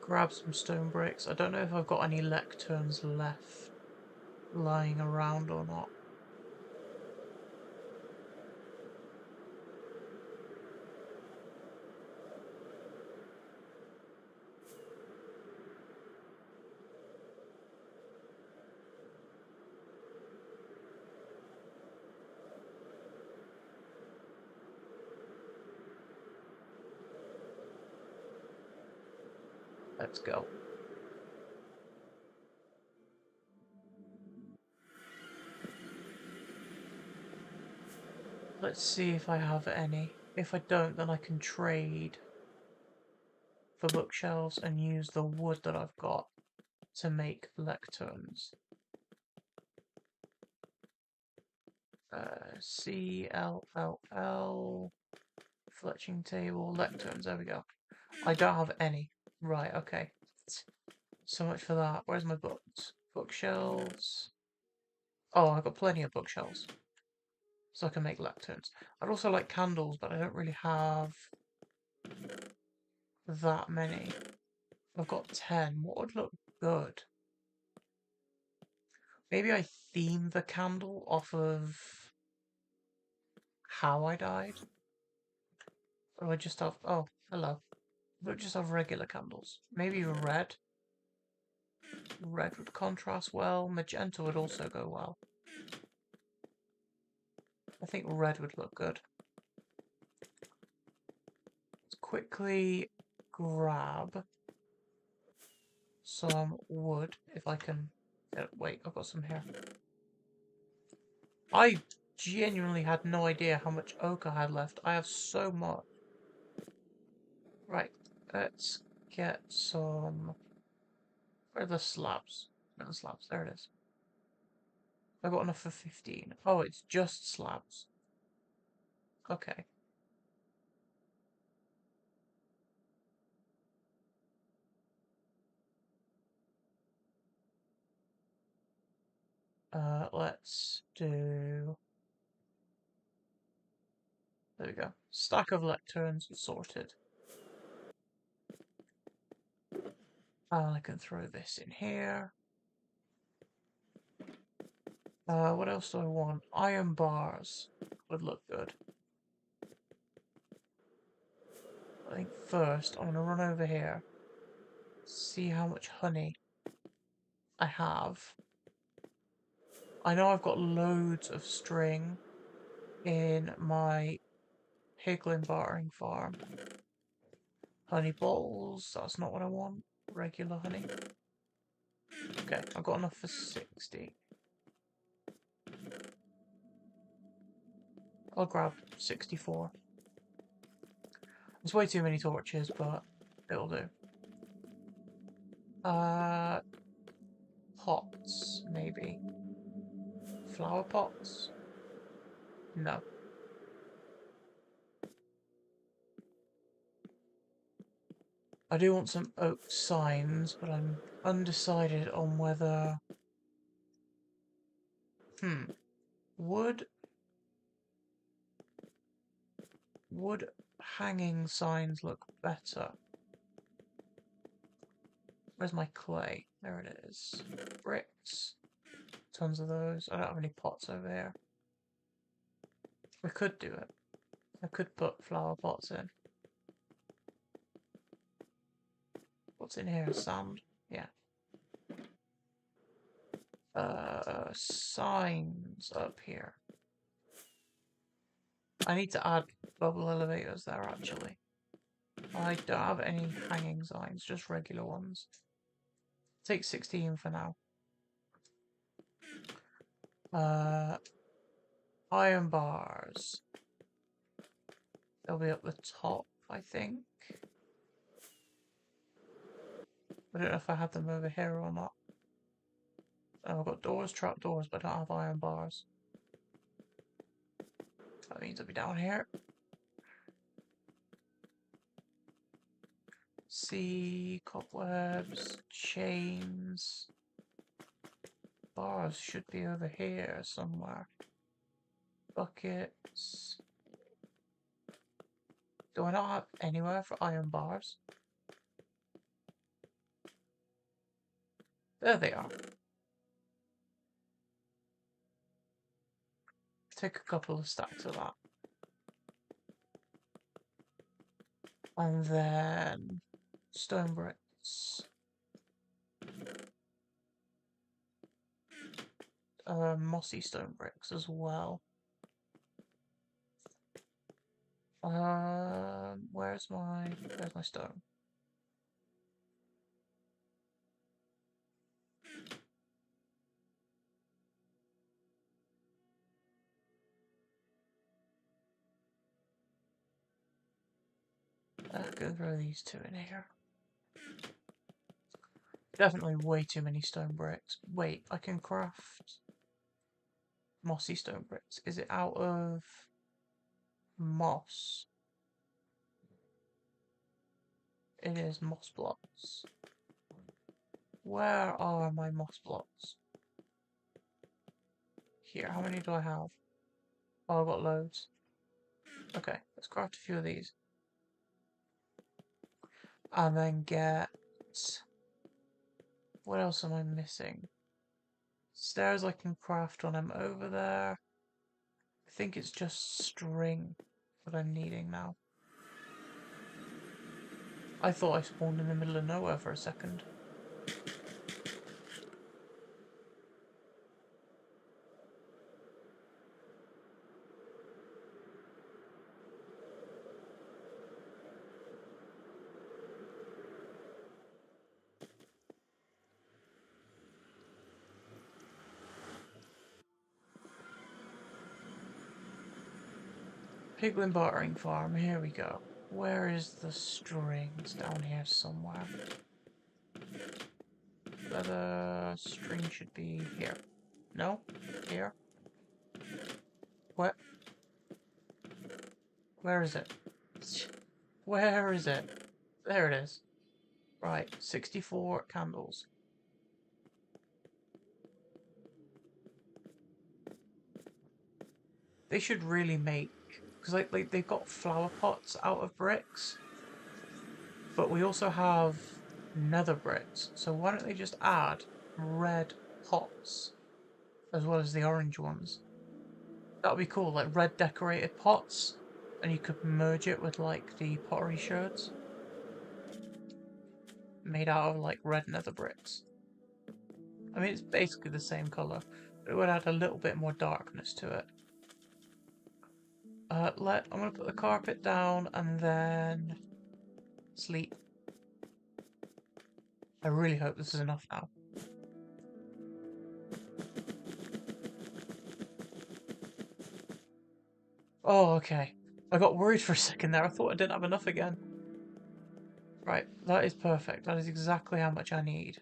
Grab some stone bricks. I don't know if I've got any lecterns left lying around or not. Let's go. Let's see if I have any. If I don't, then I can trade for bookshelves and use the wood that I've got to make lecterns. CLLL, fletching table, lecterns, there we go. I don't have any. Right, okay. So much for that. Where's my books? Bookshelves. Oh, I've got plenty of bookshelves. So I can make lecterns. I'd also like candles, but I don't really have that many. I've got 10. What would look good? Maybe I theme the candle off of how I died? Or I just have... Oh, hello. But just have regular candles. Maybe red. Red would contrast well. Magenta would also go well. I think red would look good. Let's quickly grab some wood, if I can... wait, I've got some here. I genuinely had no idea how much oak I had left. I have so much. Right, let's get some... Where are the slabs? Where are the slabs? There it is. I got enough for 15. Oh, it's just slabs. Okay. Let's do... There we go. Stack of lecterns sorted. I can throw this in here. What else do I want? Iron bars would look good. I think first I'm going to run over here, see how much honey I have. I know I've got loads of string in my piglin bartering farm. Honey balls, that's not what I want. Regular honey. Okay, I've got enough for 60. I'll grab 64. There's way too many torches, but it'll do. Pots, maybe. Flower pots? No. I do want some oak signs, but I'm undecided on whether Would hanging signs look better? Where's my clay? There it is. Bricks. Tons of those. I don't have any pots over here. We could do it. I could put flower pots in. What's in here? Sand? Yeah. Signs up here. I need to add bubble elevators there, actually. I don't have any hanging signs, just regular ones. Take 16 for now. Iron bars. They'll be up the top, I think. I don't know if I had them over here or not. Oh, I've got doors, trap doors, but I don't have iron bars. That means I'll be down here. See, cobwebs, chains. Bars should be over here somewhere. Buckets. Do I not have anywhere for iron bars? There they are. Take a couple of stacks of that. And then stone bricks. Mossy stone bricks as well. Where's my stone? Go throw these two in here. Definitely way too many stone bricks. Wait, I can craft mossy stone bricks. Is it out of moss? It is moss blocks. Where are my moss blocks? Here, how many do I have? Oh, I've got loads. Okay, let's craft a few of these. And then get... What else am I missing? Stairs I can craft when I'm over there. I think it's just string that I'm needing now. I thought I spawned in the middle of nowhere for a second. Piglin bartering farm, here we go. Where is the strings? Down here somewhere. The string should be here. No? Here? What? Where is it? Where is it? There it is. Right, 64 candles. They should really make... Because like they've got flower pots out of bricks. But we also have nether bricks. So why don't they just add red pots as well as the orange ones? That would be cool, like red decorated pots. And you could merge it with like the pottery sherds. Made out of like red nether bricks. I mean, it's basically the same colour. But it would add a little bit more darkness to it. I'm going to put the carpet down and then sleep. I really hope this is enough now. Oh, okay. I got worried for a second there. I thought I didn't have enough again. Right, that is perfect. That is exactly how much I need.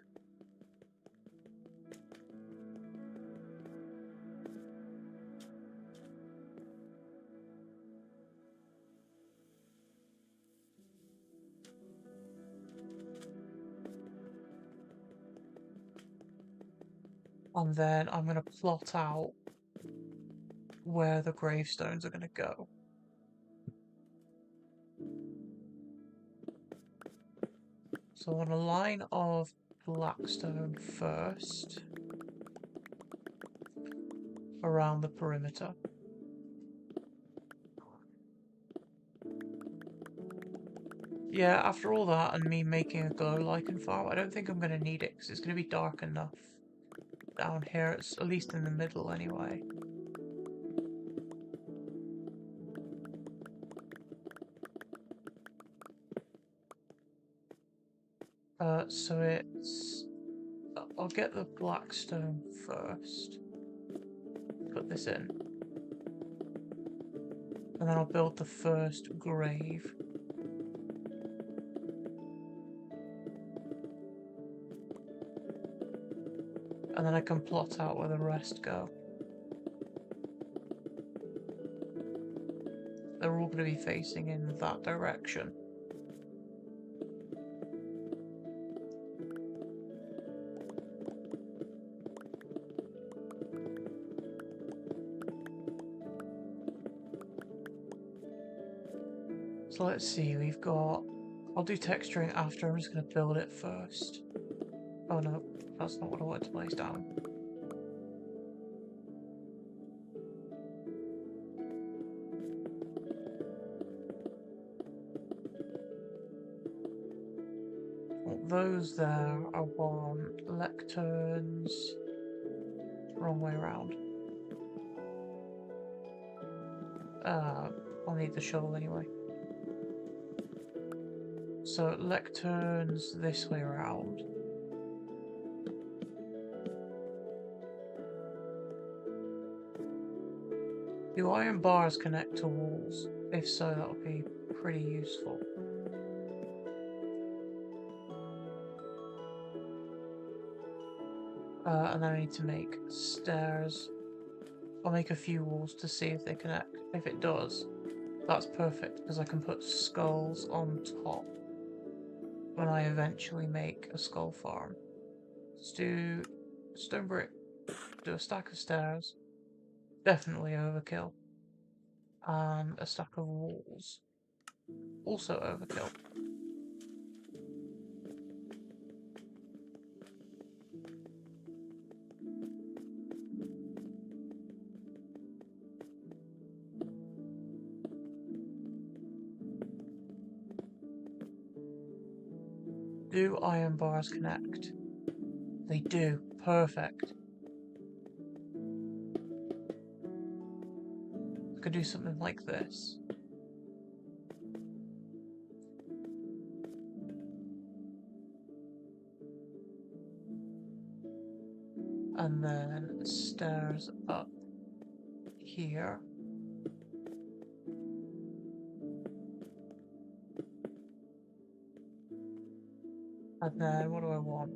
And then I'm going to plot out where the gravestones are going to go. So I want a line of blackstone first around the perimeter. Yeah, after all that and me making a glow lichen farm, I don't think I'm going to need it because it's going to be dark enough down here, it's at least in the middle anyway. So it's... I'll get the blackstone first. Put this in. And then I'll build the first grave. And then I can plot out where the rest go. They're all going to be facing in that direction. So let's see, we've got... I'll do texturing after, I'm just going to build it first. Oh no, that's not what I wanted to place down. Those there, I want lecterns. Wrong way around. I'll need the shovel anyway. So lecterns this way around. Do iron bars connect to walls? If so, that would be pretty useful. And then I need to make stairs. I'll make a few walls to see if they connect. If it does, that's perfect because I can put skulls on top when I eventually make a skull farm. Let's do stone brick. Do a stack of stairs. Definitely overkill. And a stack of walls. Also overkill. Do iron bars connect? They do. Perfect. I could do something like this. And then stairs up here. And then what do I want?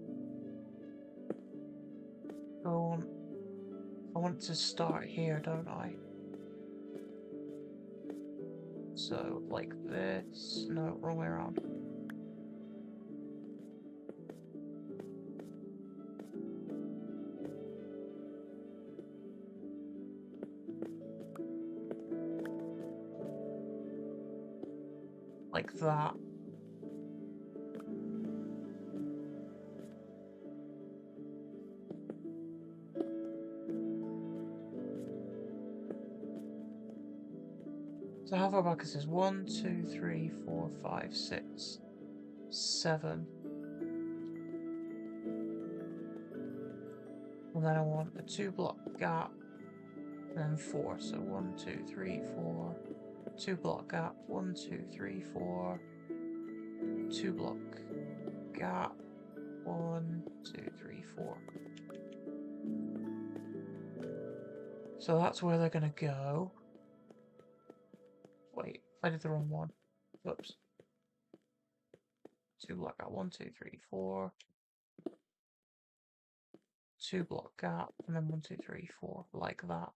I want to start here, don't I? So, like this. No, wrong way around. Like that. So how far back is this? 1, 2, 3, 4, 5, 6, 7. And then I want a 2-block gap. And then 4. So 1, 2, 3, 4. 2-block gap. 1, 2, 3, 4. 2-block gap. 1, 2, 3, 4. So that's where they're gonna go. Wait, I did the wrong one. Whoops. 2-block gap. 1, 2, 3, 4. 2-block gap, and then 1, 2, 3, 4, like that.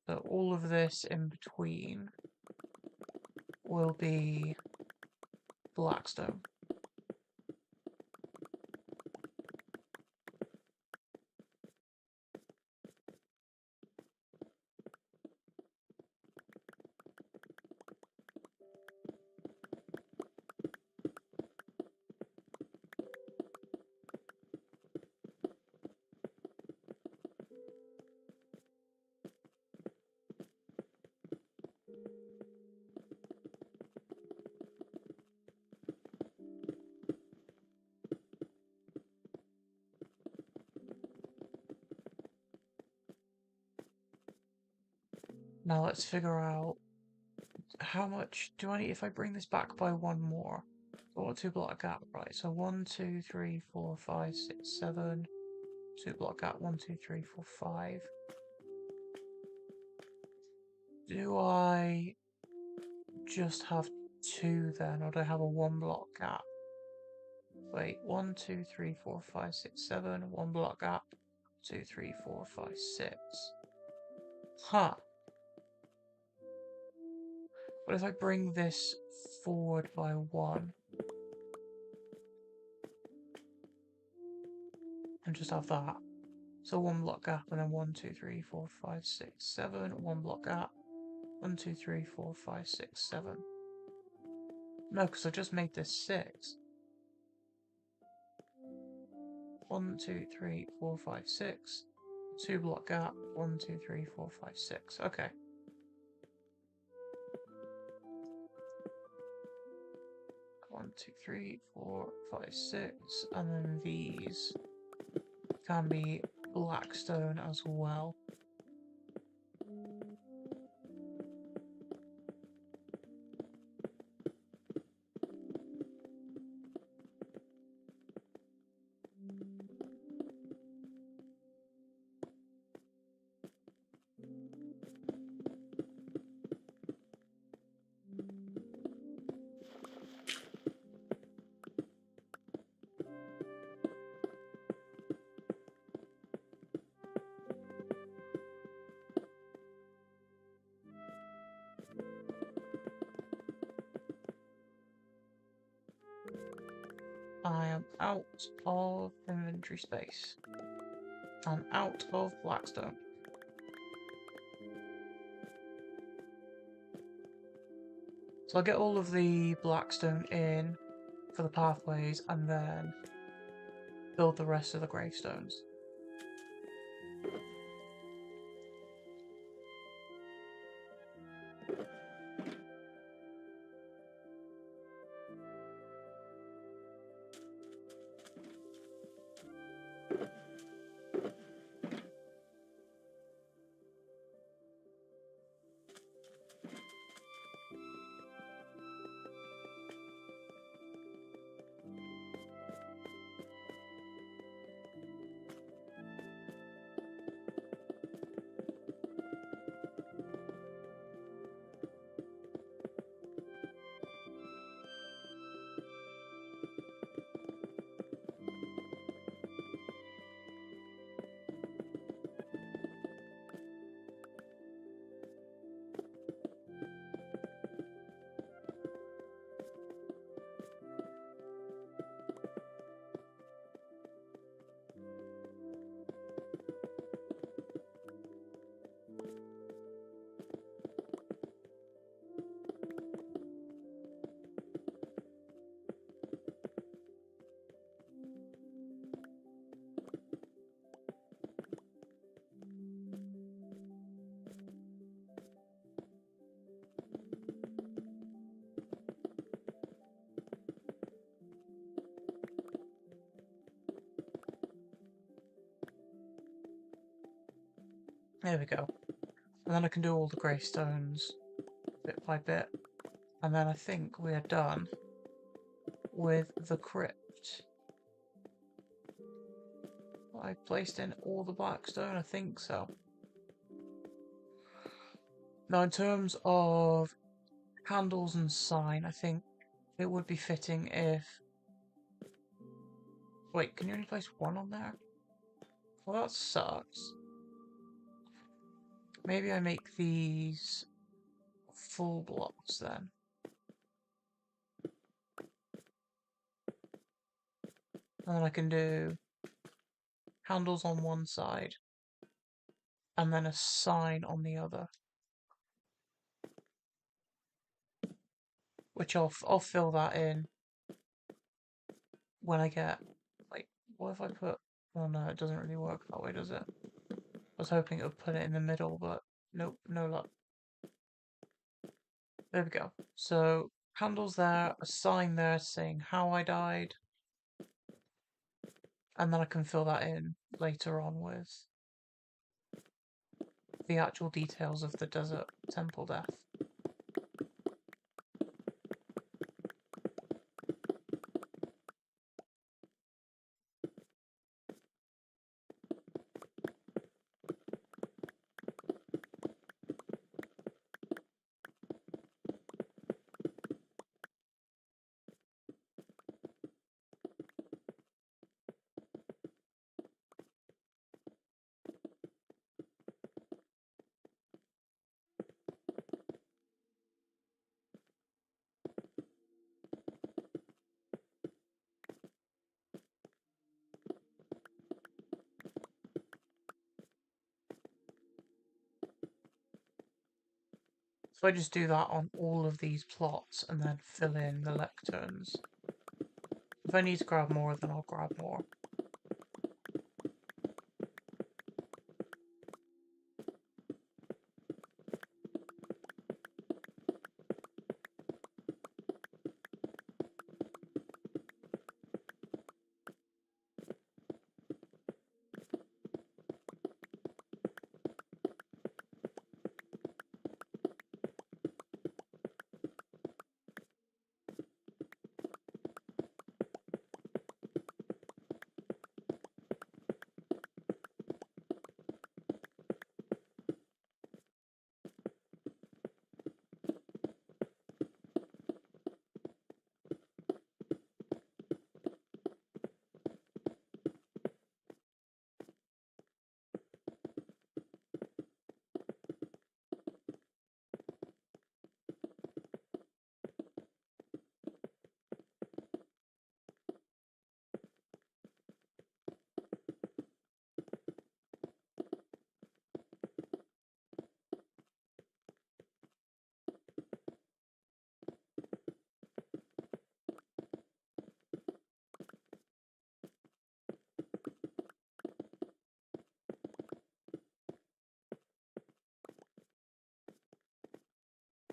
So all of this in between will be blackstone. Now let's figure out how much do I need if I bring this back by one more. Or 2 block gap, right? So 1, 2, 3, 4, 5, 6, 7. 2 block gap, 1, 2, 3, 4, 5. Do I just have 2 then, or do I have a 1 block gap? Wait, 1, 2, 3, 4, 5, 6, 7. 1 block gap. 2, 3, 4, 5, 6. Huh. What if I bring this forward by 1? And just have that. So 1 block gap and then 1, 2, 3, 4, 5, 6, 7. 1 block gap. 1, 2, 3, 4, 5, 6, 7. No, because I just made this 6. 1, 2, 3, 4, 5, 6. 2 block gap. 1, 2, 3, 4, 5, 6. Okay. One, 2, 3, 4, 5, 6, and then these can be blackstone as well. I am out of inventory space. I'm out of blackstone. So I'll get all of the blackstone in for the pathways and then build the rest of the gravestones. There we go. And then I can do all the gravestones bit by bit. And then I think we are done with the crypt. I placed in all the blackstone, I think so. Now in terms of candles and sign, I think it would be fitting if... Wait, can you only place 1 on there? Well, that sucks. Maybe I make these full blocks then. And then I can do handles on one side and then a sign on the other, which I'll fill that in when I get, like, what if I put, oh no, it doesn't really work that way, does it? I was hoping it would put it in the middle, but nope, no luck. There we go. So handles there, a sign there saying how I died, and then I can fill that in later on with the actual details of the desert temple death. So I just do that on all of these plots and then fill in the lecterns. If I need to grab more, then I'll grab more.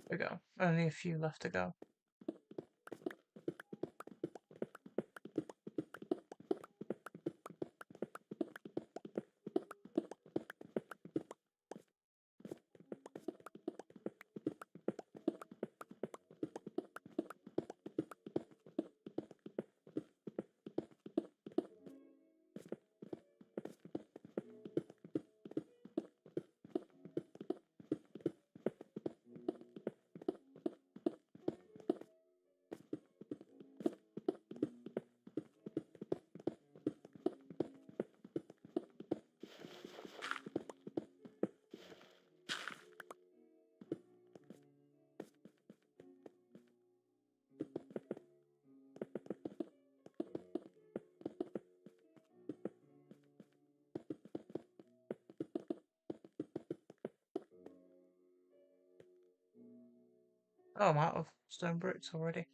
There we go. Only a few left to go. Oh, I'm out of stone bricks already.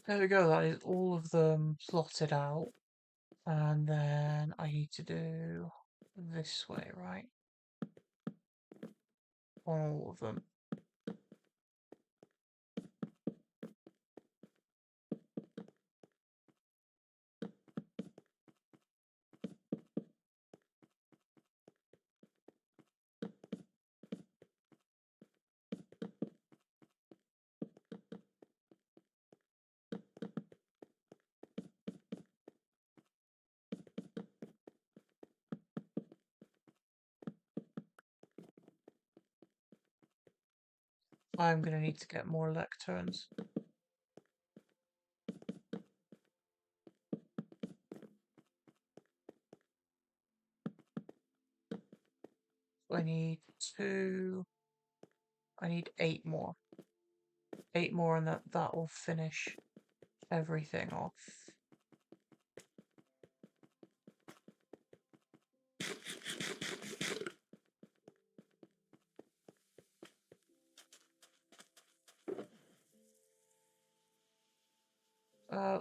There we go, that is all of them plotted out. And then I need to do this way, right? On all of them. I'm gonna need to get more lecterns. I need 2. I need 8 more. 8 more, and that will finish everything off.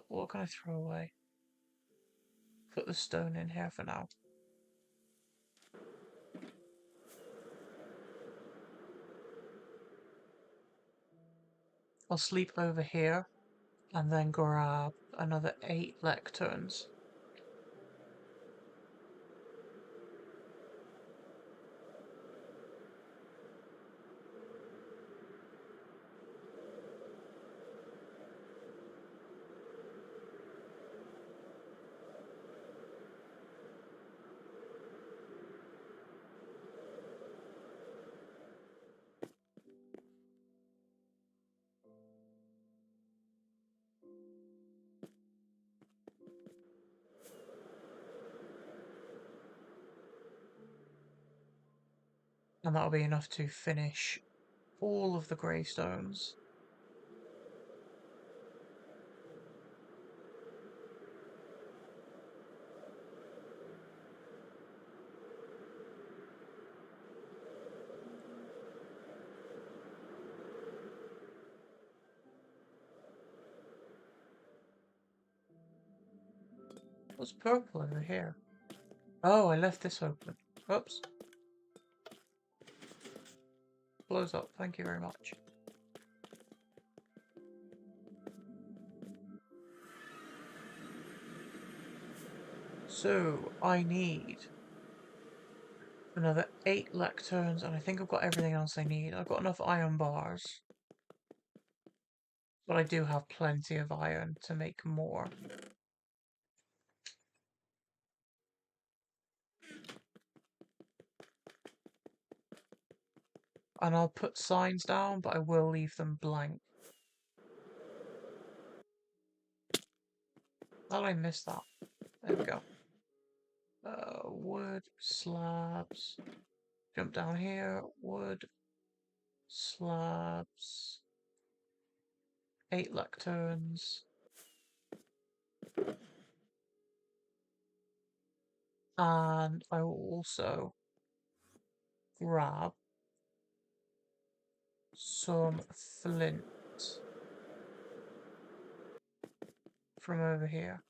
What can I throw away? Put the stone in here for now. I'll sleep over here and then grab another 8 lecterns. And that'll be enough to finish all of the gravestones. What's purple over here? Oh, I left this open. Oops. Blows up, thank you very much. So, I need another 8 lecterns, and I think I've got everything else I need. I've got enough iron bars. But I do have plenty of iron to make more. And I'll put signs down, but I will leave them blank. How did I miss that? There we go. Wood, slabs. Jump down here. Wood, slabs. 8 lecterns. And I will also grab some flint from over here.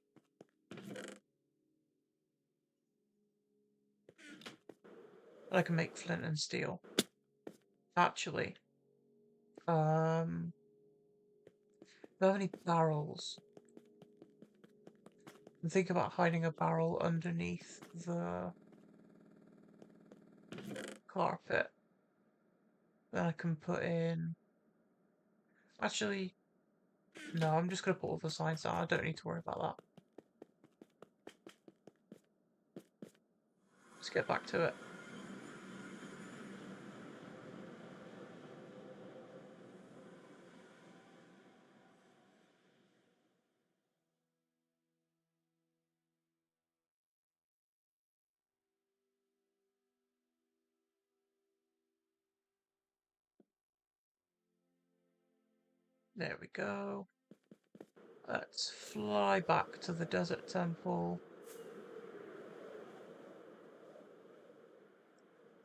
I can make flint and steel. Actually, do I have any barrels? I'm thinking about hiding a barrel underneath the carpet. Then I can put in... Actually, no, I'm just going to put all the signs down. I don't need to worry about that. Let's get back to it. There we go. Let's fly back to the desert temple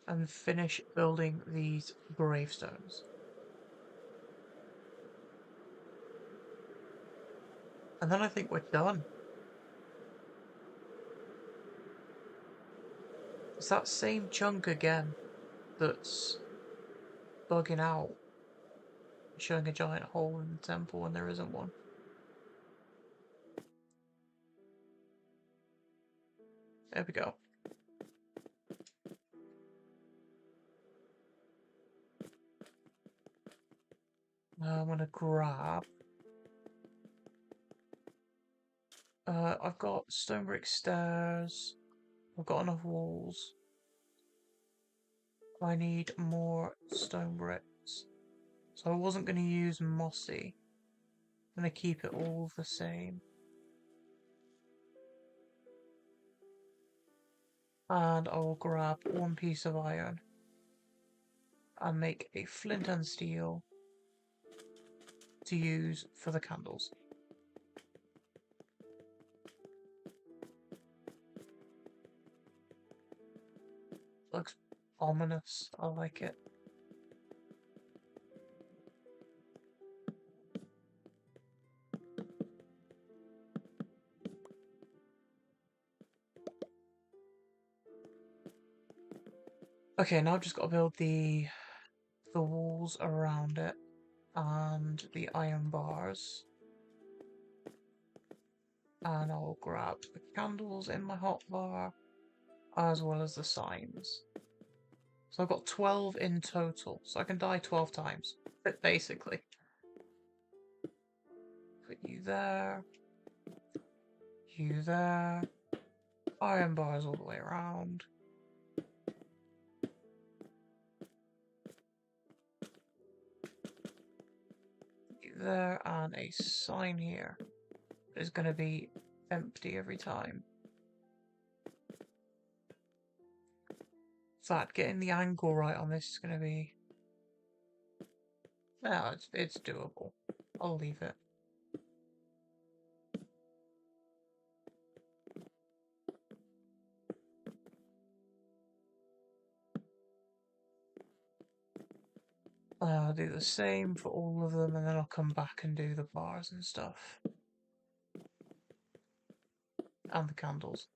and finish building these gravestones. And then I think we're done. It's that same chunk again that's bugging out, showing a giant hole in the temple when there isn't one. There we go. Now I'm going to grab... I've got stone brick stairs. I've got enough walls. I need more stone bricks. So I wasn't going to use mossy. I'm going to keep it all the same. And I will grab one piece of iron and make a flint and steel to use for the candles. Looks ominous. I like it. Okay, now I've just got to build the walls around it and the iron bars. And I'll grab the candles in my hotbar as well as the signs. So I've got 12 in total, so I can die 12 times, basically. Put you there, you there, iron bars all the way around. You there, and a sign here is going to be empty every time. In fact, getting the angle right on this is going to be... No, it's doable. I'll leave it. I'll do the same for all of them, and then I'll come back and do the bars and stuff. And the candles.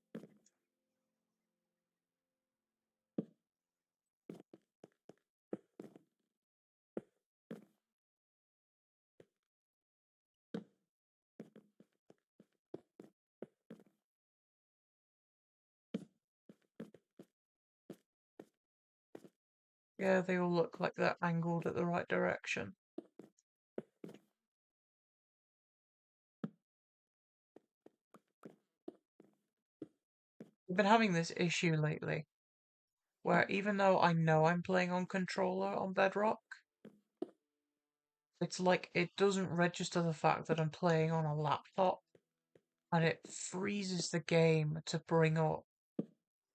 Yeah, they all look like they're angled at the right direction. I've been having this issue lately, where even though I know I'm playing on controller on Bedrock, it's like it doesn't register the fact that I'm playing on a laptop, and it freezes the game to bring up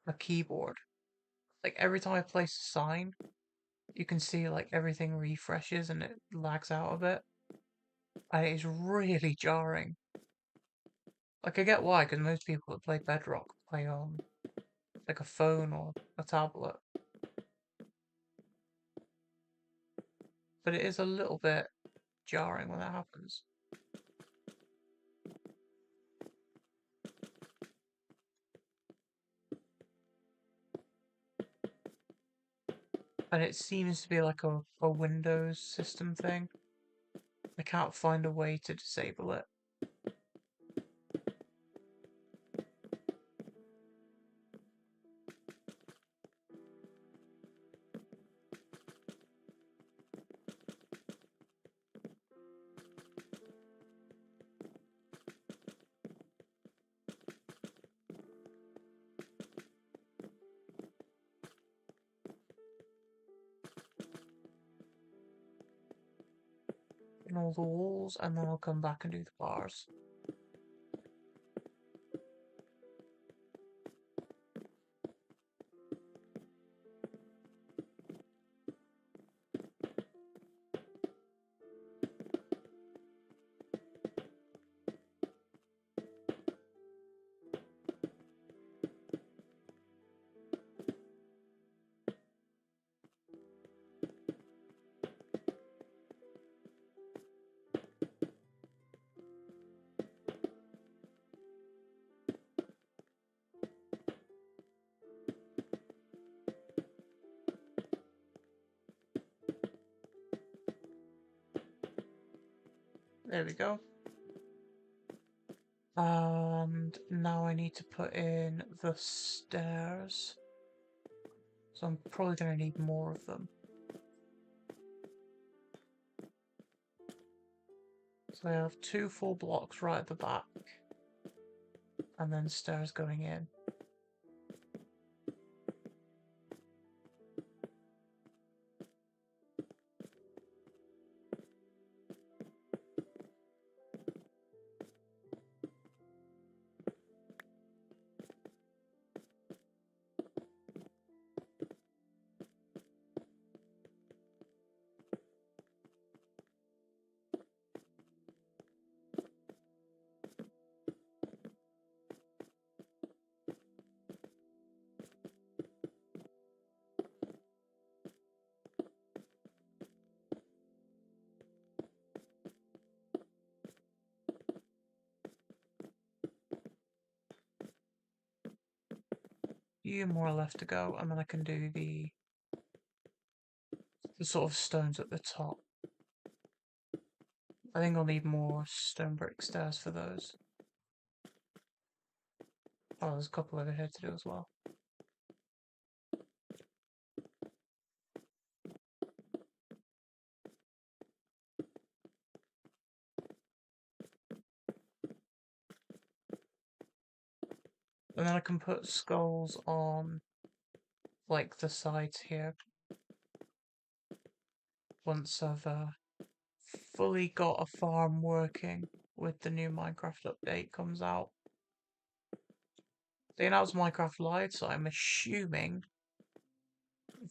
a keyboard. Like every time I place a sign, you can see like everything refreshes and it lags out a bit. And it is really jarring. Like I get why, because most people that play Bedrock play on like a phone or a tablet. But it is a little bit jarring when that happens. And it seems to be like a Windows system thing. I can't find a way to disable it. In all the walls, and then I'll come back and do the bars. There we go. And now I need to put in the stairs. So I'm probably going to need more of them. So I have 2 full blocks right at the back. And then stairs going in. few more left to go, and then I can do the sort of stones at the top. I think I'll need more stone brick stairs for those. Oh, there's a couple over here to do as well. And then I can put skulls on, like, the sides here. Once I've fully got a farm working with the new Minecraft update comes out. They announced Minecraft Live, so I'm assuming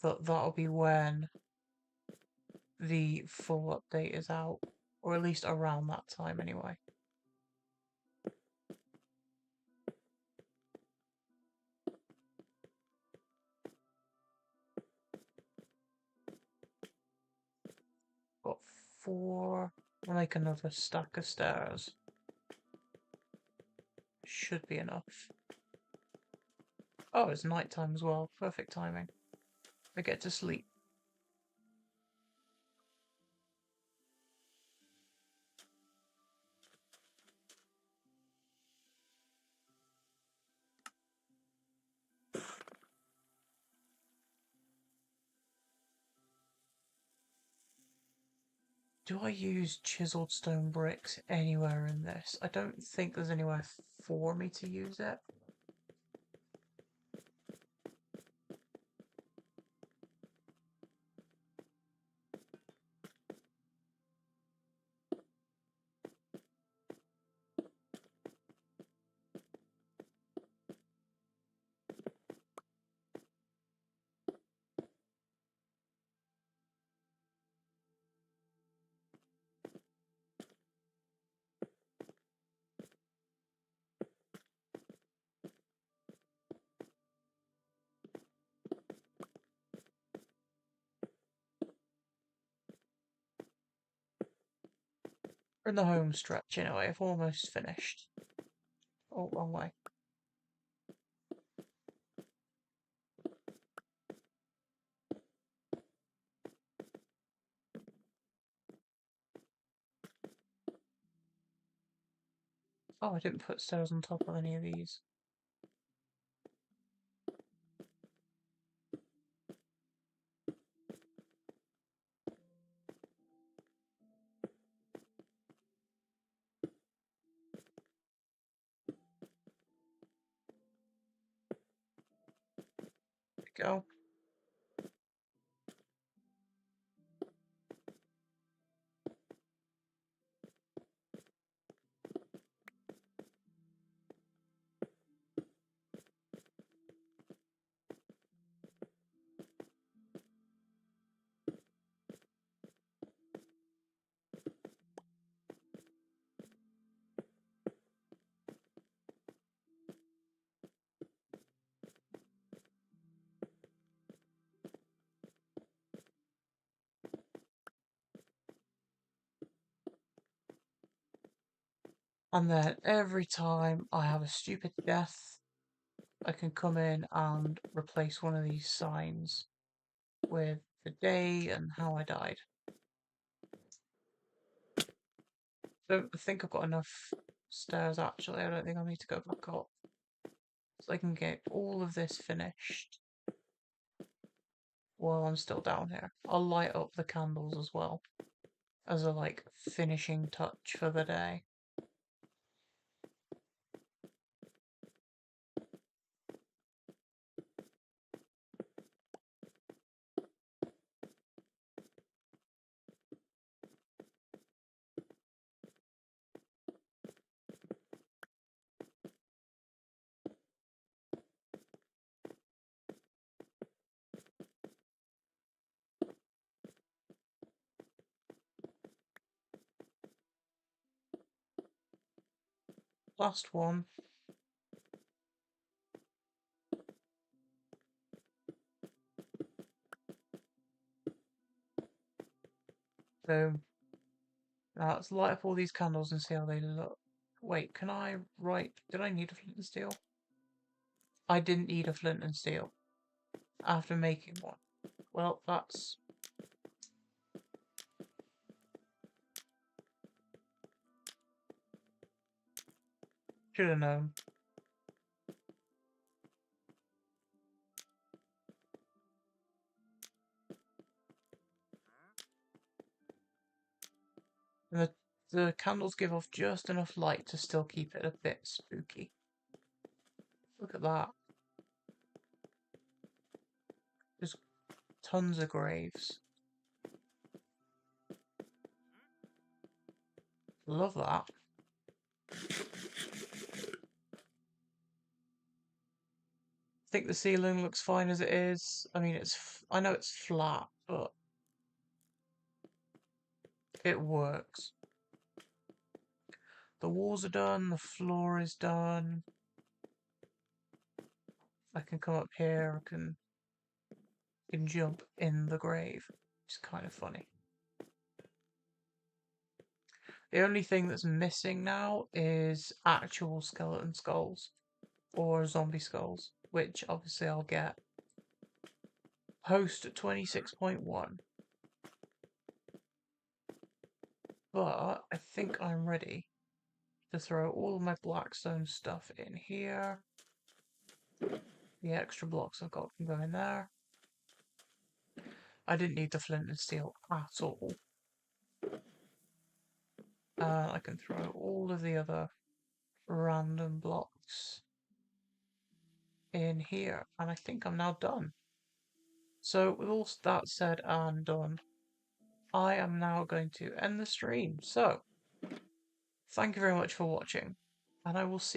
that that'll be when the full update is out, or at least around that time anyway. Got 4. I'll make another stack of stairs. Should be enough. Oh, it's night time as well. Perfect timing. I get to sleep. Do I use chiseled stone bricks anywhere in this? I don't think there's anywhere for me to use it. We're in the home stretch anyway, I've almost finished. Oh, wrong way. Oh, I didn't put stairs on top of any of these. There we go. And then every time I have a stupid death, I can come in and replace one of these signs with the day and how I died. Don't think I've got enough stairs actually, I don't think I'll need to go back up. So I can get all of this finished while I'm still down here. I'll light up the candles as well as a like finishing touch for the day. Last one. Boom. Now let's light up all these candles and see how they look. Wait, can I write... Did I need a flint and steel? I didn't need a flint and steel after making one. Well, that's... should have known. And the candles give off just enough light to still keep it a bit spooky. Look at that. There's tons of graves. Love that. I think the ceiling looks fine as it is. I mean, I know it's flat, but it works. The walls are done, the floor is done. I can come up here, I can jump in the grave. It's kind of funny. The only thing that's missing now is actual skeleton skulls or zombie skulls, which obviously I'll get post 26.1. But I think I'm ready to throw all of my blackstone stuff in here. The extra blocks I've got can go in there. I didn't need the flint and steel at all. I can throw all of the other random blocks in here, and I think I'm now done. So with all that said and done, I am now going to end the stream. So, thank you very much for watching, and I will see